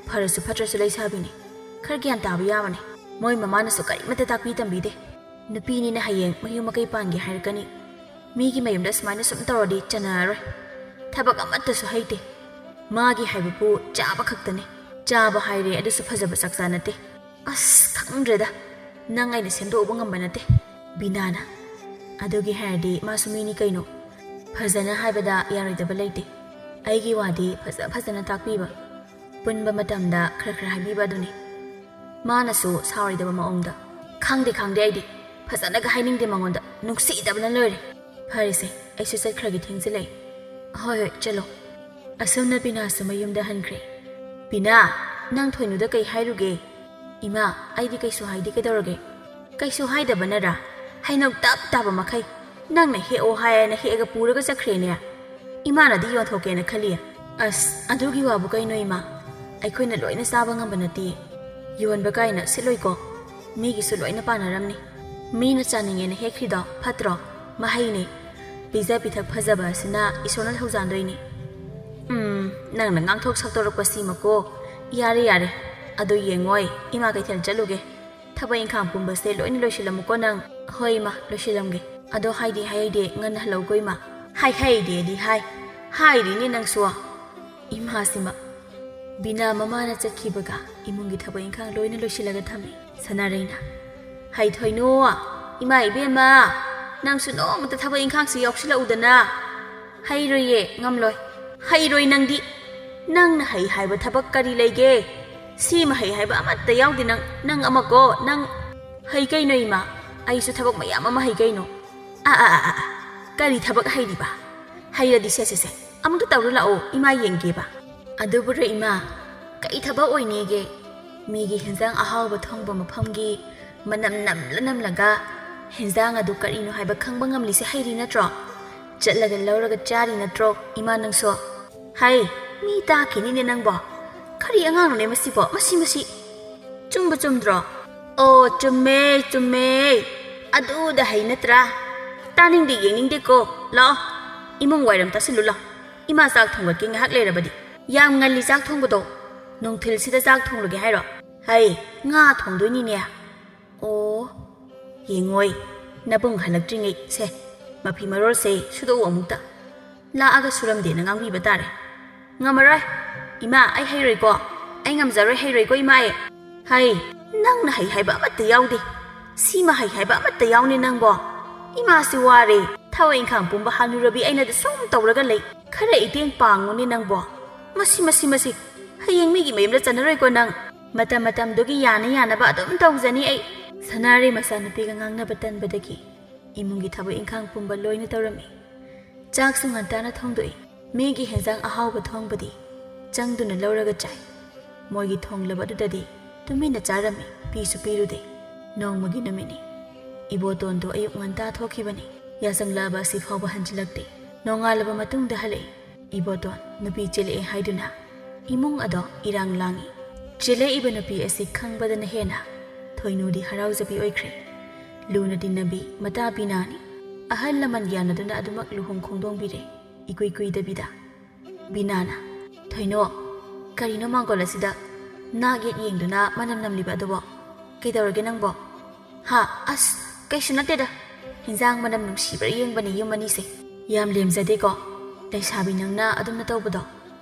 ꯐꯔꯁꯨ ꯐꯠꯇ꯭ꯔꯁꯨ ꯂꯩꯁꯥꯕꯤꯅꯤ ꯈꯔ ꯒ꯭ꯌꯥꯟ ꯇꯥꯕ ꯌꯥꯕꯅꯤ ꯃꯣꯏ ꯃꯃꯥꯅꯁꯨ ꯀꯔꯤꯃꯇ ꯇꯥꯛꯄꯤ ꯇꯝꯕꯤꯗꯦ ꯅꯨꯄꯤꯅꯤꯅ ꯍꯌꯦꯡ ꯃꯌꯨꯝ ꯃꯀꯩ ꯄꯥꯟꯒꯦ ꯍꯥꯏꯔꯛꯀꯅꯤ ꯃꯤꯒꯤ ꯃꯌꯨꯝꯗ ꯁꯨꯃꯥꯏꯅ ꯁꯨꯝ ꯇꯧꯔꯗꯤ ꯆꯟꯅꯔꯔꯣꯏ ꯊꯕꯛ ꯑꯃꯠꯇꯁꯨ ꯍꯩꯇꯦ ꯃꯥꯒꯤ ꯍꯥꯏꯕꯕꯨ ꯆꯥꯕ ꯈꯛꯇꯅꯤ ꯆꯥꯕ ꯍꯥꯏꯔꯦ ꯑꯗꯨꯁꯨ ꯐꯖꯕ ꯆꯥꯛꯆꯥ ꯅꯠꯇꯦ ꯑꯁ ꯈꯪꯗ꯭ꯔꯦꯗ ꯅꯪ ꯑꯩꯅ ꯁꯦꯝꯗꯣꯛꯎꯕ ꯉꯝꯕ ꯅꯠꯇꯦ ꯕꯤꯅꯥꯅ ꯑꯗꯨꯒꯤ ꯍꯥꯏꯔꯗꯤ ꯃꯥꯁꯨ ꯃꯤꯅꯤ ꯀꯩꯅꯣ ꯐꯖꯅ ꯍꯥꯏꯕꯗ ꯌꯥꯔꯣꯏꯗꯕ ꯂꯩꯇꯦ ꯑꯩꯒꯤ ꯋꯥꯗꯤ ꯐꯖꯅ ꯇꯥꯛꯄꯤꯕ ꯄꯨꯟꯕ ꯃꯇꯝꯗ ꯈꯔ ꯍꯥꯏꯕꯤꯕ ꯑꯗꯨꯅꯤ ꯃꯥꯅꯁꯨ ꯁꯥꯎꯔꯣꯏꯗꯕ ꯃꯑꯣꯡꯗ ꯈꯪꯗꯦ ꯑꯩꯗꯤ ꯐꯖꯅꯒ ꯍꯥꯏꯅꯤꯡꯗꯦ ꯃꯉꯣꯟꯗ ꯅꯨꯡꯁꯤꯗꯕꯅ ꯂꯣꯏꯔꯦ ꯐꯔꯦꯁꯦ ꯑꯩꯁꯨ ꯆꯠꯈ꯭ꯔꯒꯦ ꯊꯦꯡꯖꯤꯜꯂꯛꯏ ꯍꯣꯏ ꯆꯠꯂꯣ ꯑꯁꯨꯝꯅ ꯕꯤꯅꯥꯁꯨ ꯃꯌꯨꯝꯗ ꯍꯟꯈ꯭ꯔꯦ ꯕꯤꯅꯥ ꯅꯪ ꯊꯣꯏꯅꯨꯗ ꯀꯩ ꯍꯥꯏꯔꯨꯒꯦ ꯏꯃꯥ ꯑꯩꯗꯤ ꯀꯩꯁꯨ ꯍꯥꯏꯗꯦ ꯀꯩꯗꯧꯔꯒꯦ ꯀꯩꯁꯨ ꯍꯥꯏꯗꯕꯅꯔꯥ ꯍꯩꯅꯧ ꯇꯞ ꯇꯥꯕ ꯃꯈꯩ ꯅꯪꯅ ꯍꯦꯛꯑꯣ ꯍꯥꯏꯌꯦꯅ ꯍꯦꯛꯑꯒ ꯄꯨꯔꯒ ꯆꯠꯈ꯭ꯔꯦꯅꯦ ꯏꯃꯥꯅꯗꯤ ꯌꯣꯟꯊꯣꯛꯀꯦꯅ ꯈꯜꯂꯤ ꯑꯁ ꯑꯗꯨꯒꯤ ꯋꯥꯕꯨ ꯀꯩꯅꯣ ꯏꯃꯥ ꯑꯩꯈꯣꯏꯅ ꯂꯣꯏꯅ ꯆꯥꯕ ꯉꯝꯕ ꯅꯠꯇꯦ ꯌꯣꯟꯕ ꯀꯥꯏꯅ ꯁꯤꯠꯂꯣꯏꯀꯣ ꯃꯤꯒꯤꯁꯨ ꯂꯣꯏꯅ ꯄꯥꯟꯅꯔꯝꯅꯤ ꯃꯤꯅ ꯆꯥꯅꯤꯡꯉꯦꯅ ꯍꯦꯛꯈ꯭ꯔꯤꯗꯣ ꯐꯠꯇ꯭ꯔꯣ ꯃꯍꯩꯅꯤ ꯄꯤꯖ ꯄꯤꯊꯛ ꯐꯖꯕ ꯑꯁꯤꯅ ꯏꯁꯣꯔꯅ ꯊꯧꯖꯥꯟꯗꯣꯏꯅꯤ ꯅꯪꯅ ꯉꯥꯡꯊꯣꯛ ꯁꯛꯇꯣꯔꯛꯄꯁꯤꯃꯀꯣ ꯌꯥꯔꯦ ꯌꯥꯔꯦ ꯑꯗꯨ ꯌꯦꯡꯉꯣꯏ ꯏꯃꯥ ꯀꯩꯊꯦꯜ ꯆꯠꯂꯨꯒꯦ ꯊꯕꯛ ꯏꯪꯈꯥꯡ ꯄꯨꯝꯕꯁꯦ ꯂꯣꯏꯅ ꯂꯣꯏꯁꯤꯜꯂꯝꯃꯨꯀꯣ ꯅꯪ ꯍꯣꯏ ꯏꯃꯥ ꯂꯣꯏꯁꯤꯜꯂꯝꯒꯦ ꯑꯗꯣ ꯍꯥꯏꯗꯤ ꯍꯥꯏꯗꯦ ꯉꯟꯅ ꯍꯜꯂꯧꯀꯣ ꯏꯃꯥ ꯍꯥꯏꯗꯦꯗꯤ ꯍꯥꯏꯔꯤꯅꯦ ꯅꯪꯁꯨ ꯏꯃꯥꯁꯤꯃ ꯕꯤꯅꯥ ꯃꯃꯥꯅ ꯆꯠꯈꯤꯕꯒ ꯏꯃꯨꯡꯒꯤ ꯊꯕꯛ ꯏꯪꯈꯥꯡ ꯂꯣꯏꯅ ꯂꯣꯏꯁꯤꯜꯂꯒ ꯊꯝꯃꯤ ꯁꯅꯥꯔꯩꯅ ꯊꯣꯏꯅꯣ ꯏꯃꯥ ꯏꯕꯦꯝꯃ ꯅꯪꯁꯨ ꯅꯣꯡꯃꯇ ꯊꯕꯛ ꯏꯪꯈꯥꯡꯁꯤ ꯌꯥꯎꯁꯤꯜꯂꯛꯎꯗꯅ ꯍꯩꯔꯣꯏꯌꯦ ꯉꯝꯂꯣꯏ ꯍꯩꯔꯣꯏ ꯅꯪꯗꯤ ꯅꯪꯅ ꯍꯩ ꯍꯥꯏꯕ ꯊꯕꯛ ꯀꯔꯤ ꯂꯩꯒꯦ ꯁꯤꯃ ꯍꯩ ꯍꯥꯏꯕ ꯑꯃꯠꯇ ꯌꯥꯎꯗꯦ ꯅꯪ ꯑꯃꯀꯣ ꯅꯪ ꯍꯩ ꯀꯩꯅꯣ ꯏꯃꯥ ꯑꯩꯁꯨ ꯊꯕꯛ ꯃꯌꯥꯝ ꯑꯃ ꯍꯩ ꯀꯩꯅꯣ ꯀꯔꯤ ꯊꯕꯛ ꯍꯩꯔꯤꯕ ꯍꯩꯔꯗꯤ ꯁꯦ ꯑꯃꯨꯛꯇ ꯇꯧꯔꯨ ꯂꯥꯛꯑꯣ ꯏꯃꯥ ꯌꯦꯡꯒꯦꯕ ꯑꯗꯨꯕꯨꯔꯣ ꯏꯃꯥ ꯀꯩ ꯊꯕꯛ ꯑꯣꯏꯅꯦꯒꯦ ꯃꯤꯒꯤ ꯍꯦꯟꯖꯥꯡ ꯑꯍꯥꯎꯕ ꯊꯣꯡꯕ ꯃꯐꯝꯒꯤ ꯃꯅꯝ ꯅꯝꯂꯒ ꯍꯦꯟꯖꯥꯡ ꯑꯗꯨ ꯀꯔꯤꯅꯣ ꯍꯥꯏꯕ ꯈꯪꯕ ꯉꯝꯂꯤꯁꯦ ꯍꯩꯔꯤ ꯅꯠꯇ꯭ꯔꯣ ꯆꯠꯂꯒ ꯂꯧꯔꯒ ꯆꯥꯔꯤ ꯅꯠꯇ꯭ꯔꯣ ꯏꯃꯥ ꯅꯪꯁꯨ ꯃꯤ ꯇꯥꯈꯤꯅꯤꯅꯦ ꯅꯪꯕꯣ ꯀꯔꯤ ꯑꯉꯥꯡꯅꯣꯅꯦ ꯃꯁꯤꯕꯣ ꯃꯁꯤ ꯆꯨꯝꯕ ꯆꯨꯝꯗ꯭ꯔꯣ ꯑꯣ ꯆꯨꯝꯃꯦ ꯑꯗꯨꯗ ꯍꯩ ꯅꯠꯇ꯭ꯔꯥ ꯇꯥꯅꯤꯡꯗꯦ ꯌꯦꯡꯅꯤꯡꯗꯦꯀꯣ ꯂꯥꯛꯑꯣ ꯏꯃꯨꯡ ꯋꯥꯏꯔꯝ ꯇꯥꯁꯤꯜꯂꯨ ꯂꯥꯛꯑꯣ ꯏꯃꯥ ꯆꯥꯛ ꯊꯣꯡꯒꯠꯀꯦ ꯉꯥꯏꯍꯥꯛ ꯂꯩꯔꯕꯗꯤ ꯌꯥꯝ ꯉꯜꯂꯤ ꯆꯥꯛ ꯊꯣꯡꯕꯗꯣ ꯅꯨꯡꯊꯤꯜꯁꯤꯗ ꯆꯥꯛ ꯊꯣꯡꯂꯒꯦ ꯍꯥꯏꯔꯣ ꯉꯥ ꯊꯣꯡꯗꯣꯏꯅꯤꯅꯦ ꯑꯣ ꯌꯦꯡꯉꯣꯏ ꯅꯕꯨꯡ ꯍꯜꯂꯛꯇ꯭ꯔꯤꯉꯩ ꯁꯦ ꯃꯐꯤ ꯃꯔꯣꯜꯁꯦ ꯁꯨꯗꯣꯛꯎ ꯑꯃꯨꯛꯇ ꯂꯥꯛꯑꯒ ꯁꯨꯔꯝꯗꯦꯅ ꯉꯥꯡꯕꯤꯕ ꯇꯥꯔꯦ ꯉꯝꯃꯔꯣꯏ ꯏꯃꯥ ꯑꯩ ꯍꯩꯔꯣꯏꯀꯣ ꯑꯩ ꯉꯝꯖꯔꯣꯏ ꯍꯩꯔꯣꯏꯀꯣ ꯏꯃꯥ ꯅꯪꯅ ꯍꯩ ꯍꯥꯏꯕ ꯑꯃꯠꯇ ꯌꯥꯎꯗꯦ ꯁꯤꯃ ꯍꯩ ꯍꯥꯏꯕ ꯑꯃꯠꯇ ꯌꯥꯎꯅꯤ ꯅꯪꯕꯣ ꯏꯃꯥꯁꯤ ꯋꯥꯔꯦ ꯊꯕꯛ ꯏꯪꯈꯥꯡ ꯄꯨꯝꯕ ꯍꯥꯟꯅꯨꯔꯕꯤ ꯑꯩꯅꯗ ꯁꯨꯝ ꯇꯧꯔꯒ ꯂꯩ ꯈꯔ ꯏꯇꯦꯡ ꯄꯥꯡꯉꯨꯅꯦ ꯅꯪꯕꯣ ꯃꯁꯤ ꯍꯌꯦꯡ ꯃꯤꯒꯤ ꯃꯌꯨꯝꯗ ꯆꯠꯅꯔꯣꯏꯀꯣ ꯅꯪ ꯃꯇꯝꯗꯨꯒꯤ ꯌꯥꯅꯕ ꯑꯗꯨꯝ ꯇꯧꯖꯅꯤ ꯑꯩ ꯁꯅꯥꯔꯩ ꯃꯆꯥꯅꯨꯄꯤꯒ ꯉꯥꯡꯅꯕ ꯇꯟꯕꯗꯒꯤ ꯏꯃꯨꯡꯒꯤ ꯊꯕꯛ ꯏꯪꯈꯥꯡ ꯄꯨꯝꯕ ꯂꯣꯏꯅ ꯇꯧꯔꯝꯃꯤ ꯆꯥꯛꯁꯨ ꯉꯟꯇꯥꯅ ꯊꯣꯡꯗꯣꯛꯏ ꯃꯤꯒꯤ ꯍꯦꯟꯖꯥꯡ ꯑꯍꯥꯎꯕ ꯊꯣꯡꯕꯗꯤ ꯆꯪꯗꯨꯅ ꯂꯧꯔꯒ ꯆꯥꯏ ꯃꯣꯏꯒꯤ ꯊꯣꯡꯂꯕ ꯑꯗꯨꯗꯗꯤ ꯇꯨꯃꯤꯟꯅ ꯆꯥꯔꯝꯃꯤ ꯄꯤꯁꯨ ꯄꯤꯔꯨꯗꯦ ꯅꯣꯡꯃꯒꯤ ꯅꯨꯃꯤꯠꯅꯤ ꯏꯕꯣꯇꯣꯟꯗꯣ ꯑꯌꯨꯛ ꯉꯟꯇꯥ ꯊꯣꯛꯈꯤꯕꯅꯤ ꯌꯥꯆꯪꯂꯛꯑꯕ ꯑꯁꯤ ꯐꯥꯎꯕ ꯍꯟꯖꯤꯜꯂꯛꯇꯦ ꯅꯣꯡꯉꯥꯜꯂꯕ ꯃꯇꯨꯡꯗ ꯍꯜꯂꯛꯏ ꯏꯕꯣꯇꯣꯟ ꯅꯨꯄꯤ ꯆꯦꯜꯂꯛꯑꯦ ꯍꯥꯏꯗꯨꯅ ꯏꯃꯨꯡ ꯑꯗꯣ ꯏꯔꯥꯡ ꯂꯥꯡꯏ ꯆꯦꯜꯂꯛꯏꯕ ꯅꯨꯄꯤ ꯑꯁꯤ ꯈꯪꯕꯗꯅ ꯍꯦꯟꯅ ꯊꯣꯏꯅꯨꯗꯤ ꯍꯔꯥꯎꯖꯕꯤ ꯑꯣꯏꯈ꯭ꯔꯦ ꯂꯨꯅ ꯇꯤꯟꯅꯕꯤ ꯃꯇꯥ ꯕꯤꯅꯥꯅꯤ ꯑꯍꯜ ꯂꯃꯟ ꯌꯥꯅꯗꯨꯅ ꯑꯗꯨꯃꯛ ꯂꯨꯍꯣꯡ ꯈꯣꯡꯗꯣꯡꯕꯤꯔꯦ ꯏꯀꯨꯏ ꯀꯨꯏꯗꯕꯤꯗ ꯕꯤꯅꯥꯅ ꯊꯣꯏꯅꯣ ꯀꯔꯤꯅꯣ ꯃꯥꯡꯒꯣꯜ ꯑꯁꯤꯗ ꯅꯥꯛ ꯌꯦꯠ ꯌꯦꯡꯗꯨꯅ ꯃꯅꯝ ꯅꯝꯂꯤꯕ ꯑꯗꯨꯕꯣ ꯀꯩꯗꯧꯔꯒꯦ ꯅꯪꯕꯣ ꯑꯁ ꯀꯩꯁꯨ ꯅꯠꯇꯦꯗ ꯍꯤꯟꯖꯥꯡ ꯃꯅꯝ ꯅꯨꯡꯁꯤꯕ꯭ꯔꯥ ꯌꯦꯡꯕꯅꯤ ꯌꯨꯝ ꯑꯅꯤꯁꯦ ꯌꯥꯝ ꯂꯦꯝꯖꯗꯦꯀꯣ ꯂꯩꯁꯥꯕꯤ ꯅꯪꯅ ꯑꯗꯨꯝꯅ ꯇꯧꯕꯗꯣ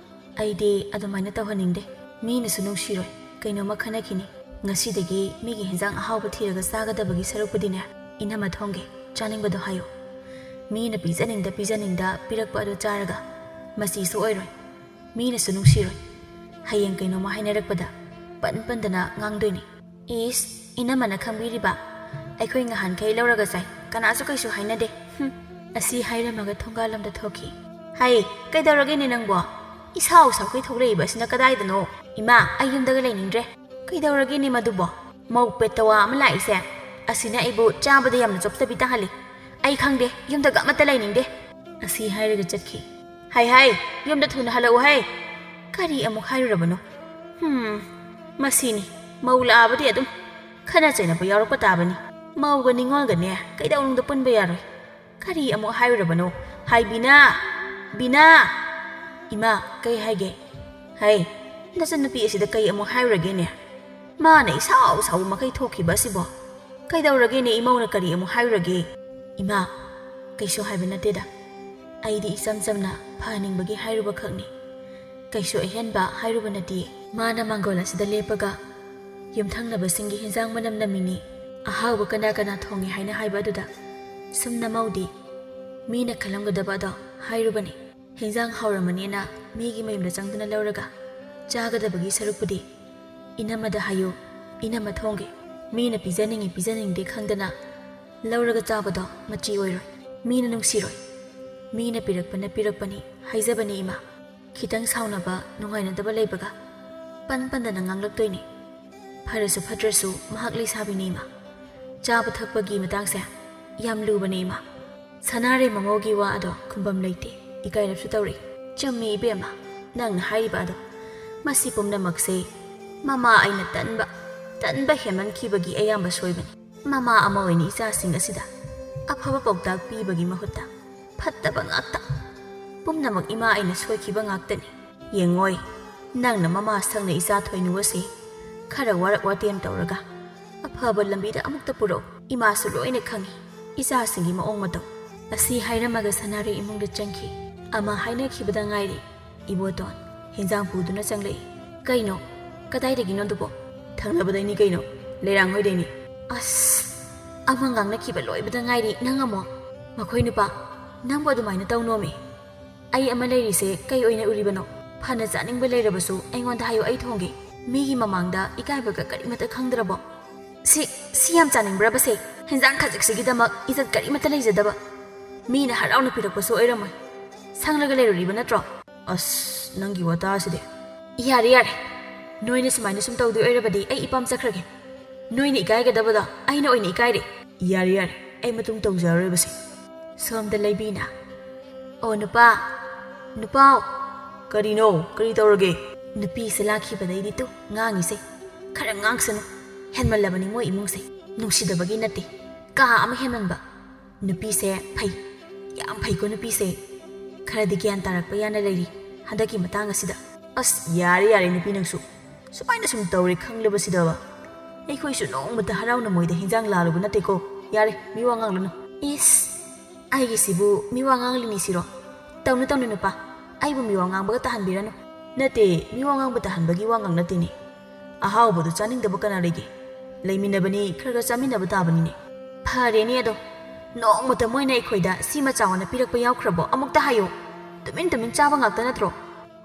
ꯑꯩꯗꯤ ꯑꯗꯨꯃꯥꯏꯅ ꯇꯧꯍꯟꯅꯤꯡꯗꯦ ꯃꯤꯅꯁꯨ ꯅꯨꯡꯁꯤꯔꯣꯏ ꯀꯩꯅꯣꯝꯃ ꯈꯟꯅꯈꯤꯅꯤ ꯉꯁꯤꯗꯒꯤ ꯃꯤꯒꯤ ꯍꯤꯟꯖꯥꯡ ꯑꯍꯥꯎꯕ ꯊꯤꯔꯒ ꯆꯥꯒꯗꯕꯒꯤ ꯁꯔꯨꯛꯄꯨꯗꯤꯅꯦ ꯏꯅꯝꯃ ꯊꯣꯡꯒꯦ ꯆꯥꯅꯤꯡꯕꯗꯣ ꯍꯥꯏꯌꯣ ꯃꯤꯅ ꯄꯤꯖꯅꯤꯡꯗ ꯄꯤꯔꯛꯄ ꯑꯗꯨ ꯆꯥꯔꯒ ꯃꯆꯤꯁꯨ ꯑꯣꯏꯔꯣꯏ ꯃꯤꯅꯁꯨ ꯅꯨꯡꯁꯤꯔꯣꯏ ꯍꯌꯦꯡ ꯀꯩꯅꯣꯝꯃ ꯍꯥꯏꯅꯔꯛꯄꯗ ꯄꯟꯗꯅ ꯉꯥꯡꯗꯣꯏꯅꯤ ꯏꯁ ꯏꯅꯝꯃꯅ ꯈꯪꯕꯤꯔꯤꯕ ꯑꯩꯈꯣꯏ ꯉꯍꯥꯟꯈꯩ ꯂꯧꯔꯒ ꯆꯥꯏ ꯀꯅꯥꯁꯨ ꯀꯩꯁꯨ ꯍꯥꯏꯅꯗꯦ ꯑꯁꯤ ꯍꯥꯏꯔꯝꯃꯒ ꯊꯣꯡꯒꯥꯜꯂꯣꯝꯗ ꯊꯣꯛꯈꯤ ꯀꯩꯗꯧꯔꯒꯦꯅꯦ ꯅꯪꯕꯣ ꯏꯁꯥꯎ ꯁꯥꯎꯈꯩ ꯊꯣꯛꯂꯛꯏꯕ ꯑꯁꯤꯅ ꯀꯗꯥꯏꯗꯅꯣ ꯏꯃꯥ ꯑꯩ ꯌꯨꯝꯗꯒ ꯂꯩꯅꯤꯡꯗ꯭ꯔꯦ ꯀꯩꯗꯧꯔꯒꯦꯅꯦ ꯃꯗꯨꯕꯣ ꯃꯧ ꯄꯦꯠꯇꯋꯥ ꯑꯃ ꯂꯥꯛꯏꯁꯦ ꯑꯁꯤꯅ ꯑꯩꯕꯨ ꯆꯥꯕꯗ ꯌꯥꯝꯅ ꯆꯣꯞꯆꯕꯤ ꯇꯥꯍꯜꯂꯤ ꯑꯩ ꯈꯪꯗꯦ ꯌꯨꯝꯗꯒ ꯑꯃꯠꯇ ꯂꯩꯅꯤꯡꯗꯦ ꯑꯁꯤ ꯍꯥꯏꯔꯒ ꯆꯠꯈꯤ ꯌꯨꯝꯗ ꯊꯨꯅ ꯍꯜꯂꯛꯎ ꯀꯔꯤ ꯑꯃꯨꯛ ꯍꯥꯏꯔꯨꯔꯕꯅꯣ ꯃꯁꯤꯅꯤ ꯃꯧ ꯂꯥꯛꯑꯕꯗꯤ ꯑꯗꯨꯝ ꯈꯟꯅ ꯆꯩꯅꯕ ꯌꯥꯎꯔꯛꯄ ꯇꯥꯕꯅꯤ ꯃꯧꯒ ꯅꯤꯡꯉꯣꯜꯒꯅꯦ ꯀꯩꯗꯧꯅꯨꯡꯗ ꯄꯨꯟꯕ ꯌꯥꯔꯣꯏ ꯀꯔꯤ ꯑꯃꯨꯛ ꯍꯥꯏꯔꯨꯔꯕꯅꯣ ꯕꯤꯅꯥ ꯏꯃꯥ ꯀꯩ ꯍꯥꯏꯒꯦ ꯅꯆꯟꯅꯨꯄꯤ ꯑꯁꯤꯗ ꯀꯩ ꯑꯃꯨꯛ ꯍꯥꯏꯔꯨꯔꯒꯦꯅꯦ ꯃꯥꯅ ꯏꯁꯥꯎ ꯁꯥꯎꯕ ꯃꯈꯩ ꯊꯣꯛꯈꯤꯕ ꯑꯁꯤꯕꯣ ꯀꯩꯗꯧꯔꯒꯦꯅꯦ ꯏꯃꯧꯅ ꯀꯔꯤ ꯑꯃꯨꯛ ꯍꯥꯏꯔꯨꯔꯒꯦ ꯏꯃꯥ ꯀꯩꯁꯨ ꯍꯥꯏꯕ ꯅꯠꯇꯦꯗ ꯑꯩꯗꯤ ꯏꯆꯝ ꯆꯝꯅ ꯐꯍꯟꯅꯤꯡꯕꯒꯤ ꯍꯥꯏꯔꯨꯕ ꯈꯛꯅꯤ ꯀꯩꯁꯨ ꯑꯍꯦꯟꯕ ꯍꯥꯏꯔꯨꯕ ꯅꯠꯇꯦ ꯃꯥꯅ ꯃꯥꯡꯒꯣꯜ ꯑꯁꯤꯗ ꯂꯦꯞꯄꯒ ꯌꯨꯝꯊꯪꯅꯕꯁꯤꯡꯒꯤ ꯍꯤꯟꯖꯥꯡ ꯃꯅꯝ ꯅꯝꯃꯤꯅꯤ ꯑꯍꯥꯎꯕ ꯀꯅꯥ ꯊꯣꯡꯉꯦ ꯍꯥꯏꯅ ꯍꯥꯏꯕ ꯑꯗꯨꯗ ꯁꯨꯝ ꯅꯃꯧꯗꯤ ꯃꯤꯅ ꯈꯜꯂꯝꯒꯗꯕ ꯑꯗꯣ ꯍꯥꯏꯔꯨꯕꯅꯤ ꯍꯤꯟꯖꯥꯡ ꯍꯥꯎꯔꯝꯃꯅꯤꯅ ꯃꯤꯒꯤ ꯃꯌꯨꯝꯗ ꯆꯪꯗꯨꯅ ꯂꯧꯔꯒ ꯆꯥꯒꯗꯕꯒꯤ ꯁꯔꯨꯛꯄꯨꯗꯤ ꯏꯅꯝꯃꯗ ꯍꯥꯏꯌꯨ ꯏꯅꯝꯃ ꯊꯣꯡꯒꯦ ꯃꯤꯅ ꯄꯤꯖꯅꯤꯡꯗꯦ ꯈꯪꯗꯅ ꯂꯧꯔꯒ ꯆꯥꯕꯗꯣ ꯃꯆꯤ ꯑꯣꯏꯔꯣꯏ ꯃꯤꯅ ꯅꯨꯡꯁꯤꯔꯣꯏ ꯃꯤꯅ ꯄꯤꯔꯛꯄꯅꯤ ꯍꯥꯏꯖꯕꯅꯤ ꯏꯃꯥ ꯈꯤꯇꯪ ꯁꯥꯎꯅꯕ ꯅꯨꯡꯉꯥꯏꯅꯗꯕ ꯂꯩꯕꯒ ꯄꯟꯗꯅ ꯉꯥꯡꯂꯛꯇꯣꯏꯅꯤ ꯐꯔꯁꯨ ꯐꯠꯇ꯭ꯔꯁꯨ ꯃꯍꯥꯛ ꯂꯩꯁꯥꯕꯤꯅꯤ ꯏꯃꯥ ꯆꯥꯕ ꯊꯛꯄꯒꯤ ꯃꯇꯥꯡꯁꯦ ꯌꯥꯝ ꯂꯨꯕꯅꯤ ꯏꯃꯥ ꯁꯅꯥꯔꯩ ꯃꯃꯧꯒꯤ ꯋꯥ ꯑꯗꯣ ꯈꯨꯝꯐꯝ ꯂꯩꯇꯦ ꯏꯀꯥꯏꯔꯞꯁꯨ ꯇꯧꯔꯛꯏ ꯆꯨꯝꯃꯤ ꯏꯕꯦꯝꯃ ꯅꯪꯅ ꯍꯥꯏꯔꯤꯕ ꯑꯗꯣ ꯃꯁꯤ ꯄꯨꯝꯅꯃꯛꯁꯦ ꯃꯃꯥ ꯑꯩꯅ ꯇꯟꯕ ꯇꯟꯕ ꯍꯦꯟꯃꯟꯈꯤꯕꯒꯤ ꯑꯌꯥꯝꯕ ꯁꯣꯏꯕꯅꯤ ꯃꯃꯥ ꯑꯃ ꯑꯣꯏꯅ ꯏꯆꯥꯁꯤꯡ ꯑꯁꯤꯗ ꯑꯐꯕ ꯄꯥꯎꯇꯥꯛ ꯄꯤꯕꯒꯤ ꯃꯍꯨꯠꯇ ꯐꯠꯇꯕ ꯉꯥꯛꯇ ꯄꯨꯝꯅꯃꯛ ꯏꯃꯥ ꯑꯩꯅ ꯁꯣꯏꯈꯤꯕ ꯉꯥꯛꯇꯅꯤ ꯌꯦꯡꯉꯣꯏ ꯅꯪꯅ ꯃꯃꯥ ꯁꯪꯅ ꯏꯆꯥ ꯊꯣꯏꯅꯨ ꯑꯁꯤ ꯈꯔ ꯋꯥꯔꯛ ꯋꯥꯇꯦꯝ ꯇꯧꯔꯒ ꯑꯐꯕ ꯂꯝꯕꯤꯗ ꯑꯃꯨꯛꯇ ꯄꯨꯔꯛꯎ ꯏꯃꯥꯁꯨ ꯂꯣꯏꯅ ꯈꯪꯉꯤ ꯏꯆꯥꯁꯤꯡꯒꯤ ꯃꯑꯣꯡ ꯃꯇꯧ ꯑꯁꯤ ꯍꯥꯏꯔꯝꯃꯒ ꯁꯅꯥꯔꯦ ꯏꯃꯨꯡꯗ ꯆꯪꯈꯤ ꯑꯃ ꯍꯥꯏꯅꯈꯤꯕꯗ ꯉꯥꯏꯔꯤ ꯏꯕꯣꯇꯣꯟ ꯍꯦꯟꯖꯥꯡ ꯄꯨꯗꯨꯅ ꯆꯪꯂꯛꯏ ꯀꯩꯅꯣ ꯀꯗꯥꯏꯗꯒꯤꯅꯣ ꯑꯗꯨꯕꯣ ꯊꯪꯅꯕꯗꯩꯅꯤ ꯀꯩꯅꯣ ꯂꯩꯔꯥꯡ ꯍꯣꯏꯗꯩꯅꯤ ꯑꯁ ꯑꯃ ꯉꯥꯡꯅꯈꯤꯕ ꯂꯣꯏꯕꯗ ꯉꯥꯏꯔꯤ ꯅꯪ ꯑꯃꯨꯛ ꯃꯈꯣꯏ ꯅꯨꯄꯥ ꯅꯪꯕꯨ ꯑꯗꯨꯃꯥꯏꯅ ꯇꯧꯅꯣꯃꯤ ꯑꯩ ꯑꯃ ꯂꯩꯔꯤꯁꯦ ꯀꯩ ꯑꯣꯏꯅ ꯎꯔꯤꯕꯅꯣ ꯐꯅ ꯆꯥꯅꯤꯡꯕ ꯂꯩꯔꯕꯁꯨ ꯑꯩꯉꯣꯟꯗ ꯍꯥꯏꯌꯨ ꯑꯩ ꯊꯣꯡꯒꯦ ꯃꯤꯒꯤ ꯃꯃꯥꯡꯗ ꯏꯀꯥꯏꯕꯒ ꯀꯔꯤꯃꯠꯇ ꯈꯪꯗ꯭ꯔꯕꯣ ꯁꯤ ꯌꯥꯝ ꯆꯥꯅꯤꯡꯕ꯭ꯔꯕꯁꯦ ꯍꯦꯟꯖꯥꯡ ꯈꯖꯤꯛꯁꯤꯒꯤꯗꯃꯛ ꯏꯖꯠ ꯀꯔꯤꯃꯠꯇ ꯂꯩꯖꯗꯕ ꯃꯤꯅ ꯍꯔꯥꯎꯅ ꯄꯤꯔꯛꯄꯁꯨ ꯑꯣꯏꯔꯝꯃꯣꯏ ꯁꯪꯂꯒ ꯂꯩꯔꯨꯔꯤꯕ ꯅꯠꯇ꯭ꯔꯣ ꯑꯁ ꯅꯪꯒꯤ ꯋꯥꯇꯥꯁꯤꯗꯤ ꯌꯥꯔꯦ ꯅꯣꯏꯅ ꯁꯨꯃꯥꯏꯅ ꯁꯨꯝ ꯇꯧꯗꯣꯏ ꯑꯣꯏꯔꯕꯗꯤ ꯑꯩ ꯏꯄꯥꯝ ꯆꯠꯈ꯭ꯔꯒꯦ ꯅꯣꯏꯅ ꯏꯀꯥꯏꯒꯗꯕꯗ ꯑꯩꯅ ꯑꯣꯏꯅ ꯏꯀꯥꯏꯔꯦ ꯌꯥꯔꯦ ꯑꯩ ꯃꯇꯨꯡ ꯇꯧꯖꯔꯣꯏꯕꯁꯦ ꯁꯣꯝꯗ ꯂꯩꯕꯤꯅ ꯑꯣ ꯅꯨꯄꯥꯎ ꯀꯔꯤꯅꯣ ꯀꯔꯤ ꯇꯧꯔꯒꯦ ꯅꯨꯄꯤꯁꯦ ꯂꯥꯛꯈꯤꯕꯗꯩꯗꯤ ꯇꯨ ꯉꯥꯡꯉꯤꯁꯦ ꯈꯔ ꯉꯥꯡꯁꯅꯨ ꯍꯦꯟꯃꯜꯂꯕꯅꯤ ꯃꯣꯏ ꯏꯃꯨꯡꯁꯦ ꯅꯨꯡꯁꯤꯗꯕꯒꯤ ꯅꯠꯇꯦ ꯀꯥ ꯑꯃ ꯍꯦꯟꯃꯟꯕ ꯅꯨꯄꯤꯁꯦ ꯐꯩ ꯌꯥꯝ ꯐꯩꯀꯣ ꯅꯨꯄꯤꯁꯦ ꯈꯔꯗꯤ ꯒ꯭ꯌꯥꯟ ꯇꯥꯔꯛꯄ ꯌꯥꯅ ꯂꯩꯔꯤ ꯍꯟꯗꯛꯀꯤ ꯃꯇꯥꯡ ꯑꯁꯤꯗ ꯑꯁ ꯌꯥꯔꯦ ꯅꯨꯄꯤ ꯅꯪꯁꯨ ꯁꯨꯃꯥꯏꯅ ꯁꯨꯝ ꯇꯧꯔꯦ ꯈꯪꯂꯕꯁꯤꯗꯕ ꯑꯩꯈꯣꯏꯁꯨ ꯅꯣꯡꯃꯇ ꯍꯔꯥꯎꯅ ꯃꯣꯏꯗ ꯍꯤꯟꯖꯥꯡ ꯂꯥꯜꯂꯨꯕ ꯅꯠꯇꯦꯀꯣ ꯌꯥꯔꯦ ꯃꯤ ꯋꯥ ꯉꯥꯡꯂꯨꯅꯨ ꯏꯁ ꯑꯩꯒꯤꯁꯤꯕꯨ ꯃꯤ ꯋꯥ ꯉꯥꯡꯂꯤꯅꯤꯁꯤꯔꯣ ꯇꯧꯅꯨ ꯅꯨꯄꯥ ꯑꯩꯕꯨ ꯃꯤ ꯋꯥ ꯉꯥꯡꯕꯒ ꯇꯥꯍꯟꯕꯤꯔꯅꯨ ꯅꯠꯇꯦ ꯃꯤ ꯋꯥ ꯉꯥꯡꯕ ꯇꯥꯍꯟꯕꯒꯤ ꯋꯥ ꯉꯥꯡ ꯅꯠꯇꯦꯅꯦ ꯑꯍꯥꯎꯕꯗꯨ ꯆꯥꯅꯤꯡꯗꯕ ꯀꯅꯥ ꯂꯩꯒꯦ ꯂꯩꯃꯤꯟꯅꯕꯅꯤ ꯈꯔ ꯆꯥꯃꯤꯟꯅꯕ ꯇꯥꯕꯅꯤꯅꯦ ꯐꯔꯦꯅꯦ ꯑꯗꯣ ꯅꯣꯡꯃꯇ ꯃꯣꯏꯅ ꯑꯩꯈꯣꯏꯗ ꯁꯤꯃ ꯆꯥꯎꯅ ꯄꯤꯔꯛꯄ ꯌꯥꯎꯈ꯭ꯔꯕꯣ ꯑꯃꯨꯛꯇ ꯍꯥꯏꯌꯣ ꯇꯨꯃꯤꯟ ꯆꯥꯕ ꯉꯥꯛꯇ ꯅꯠꯇ꯭ꯔꯣ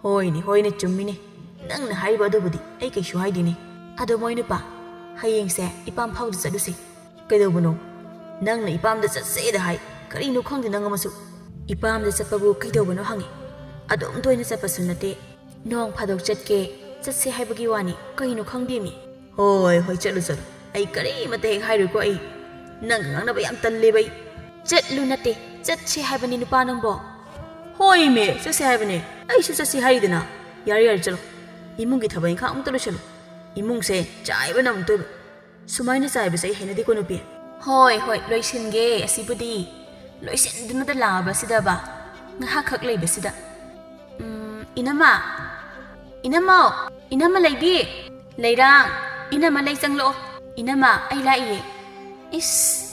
ꯍꯣꯏꯅꯦ ꯆꯨꯝꯃꯤꯅꯦ ꯅꯪꯅ ꯍꯥꯏꯔꯤꯕ ꯑꯗꯨꯕꯨꯗꯤ ꯑꯩ ꯀꯩꯁꯨ ꯍꯥꯏꯗꯦꯅꯦ ꯑꯗꯣ ꯃꯣꯏ ꯅꯨꯄꯥ ꯍꯌꯦꯡꯁꯦ ꯏꯄꯥꯝ ꯐꯥꯎꯗ ꯆꯠꯂꯨꯁꯤ ꯀꯩꯗꯧꯕꯅꯣ ꯅꯪꯅ ꯏꯄꯥꯝꯗ ꯆꯠꯁꯦꯗ ꯍꯥꯏ ꯀꯔꯤꯅꯣ ꯈꯪꯗꯦ ꯅꯪ ꯑꯃꯁꯨ ꯏꯄꯥꯝꯗ ꯆꯠꯄꯕꯨ ꯀꯩꯗꯧꯕꯅꯣ ꯍꯪꯉꯤ ꯑꯗꯨꯝ ꯇꯣꯏꯅ ꯆꯠꯄꯁꯨ ꯅꯠꯇꯦ ꯅꯣꯡ ꯐꯥꯗꯣꯛ ꯆꯠꯁꯦ ꯍꯥꯏꯕꯒꯤ ꯋꯥꯅꯤ ꯀꯩꯅꯣ ꯈꯪꯗꯦꯃꯤ ꯍꯣꯏ ꯆꯠꯂꯨ ꯑꯩ ꯀꯔꯤꯃꯠꯇ ꯍꯦꯛ ꯍꯥꯏꯔꯣꯏꯀꯣ ꯑꯩ ꯅꯪ ꯉꯥꯡꯅꯕ ꯌꯥꯝ ꯇꯜꯂꯦꯕ ꯑꯩ ꯆꯠꯂꯨ ꯅꯠꯇꯦ ꯆꯠꯁꯦ ꯍꯥꯏꯕꯅꯤ ꯅꯨꯄꯥ ꯅꯪꯕꯣ ꯍꯣꯏꯃꯦ ꯆꯠꯁꯦ ꯍꯥꯏꯕꯅꯦ ꯑꯩꯁꯨ ꯆꯠꯁꯦ ꯍꯥꯏꯔꯤꯗꯅ ꯌꯥꯔꯦ ꯆꯠꯂꯣ ꯏꯃꯨꯡꯒꯤ ꯊꯕꯛ ꯏꯪꯈꯥꯡ ꯑꯃꯨꯛꯇ ꯂꯣꯏꯁꯜꯂꯨ ꯏꯃꯨꯡꯁꯦ ꯆꯥꯏꯕꯅ ꯑꯃꯨꯛ ꯇꯣꯏꯕ ꯁꯨꯃꯥꯏꯅ ꯆꯥꯏꯕꯁꯦ ꯑꯩ ꯍꯩꯅꯗꯦꯀꯣ ꯅꯨꯄꯤ ꯍꯣꯏ ꯂꯣꯏꯁꯤꯟꯒꯦ ꯑꯁꯤꯕꯨꯗꯤ ꯂꯣꯏꯁꯤꯟꯗꯨꯅꯗ ꯂꯥꯛꯑꯕꯁꯤꯗꯕ ꯉꯥꯏꯍꯥꯛꯈꯛ ꯂꯩꯕꯁꯤꯗ ꯏꯅꯝꯃ ꯂꯩꯕꯤ ꯂꯩꯔꯥꯡ ꯏꯅꯝꯃ ꯂꯩ ꯆꯪꯂꯛꯑꯣ ꯏꯅꯝꯃ ꯑꯩ ꯂꯥꯛꯏꯌꯦ ꯏꯁ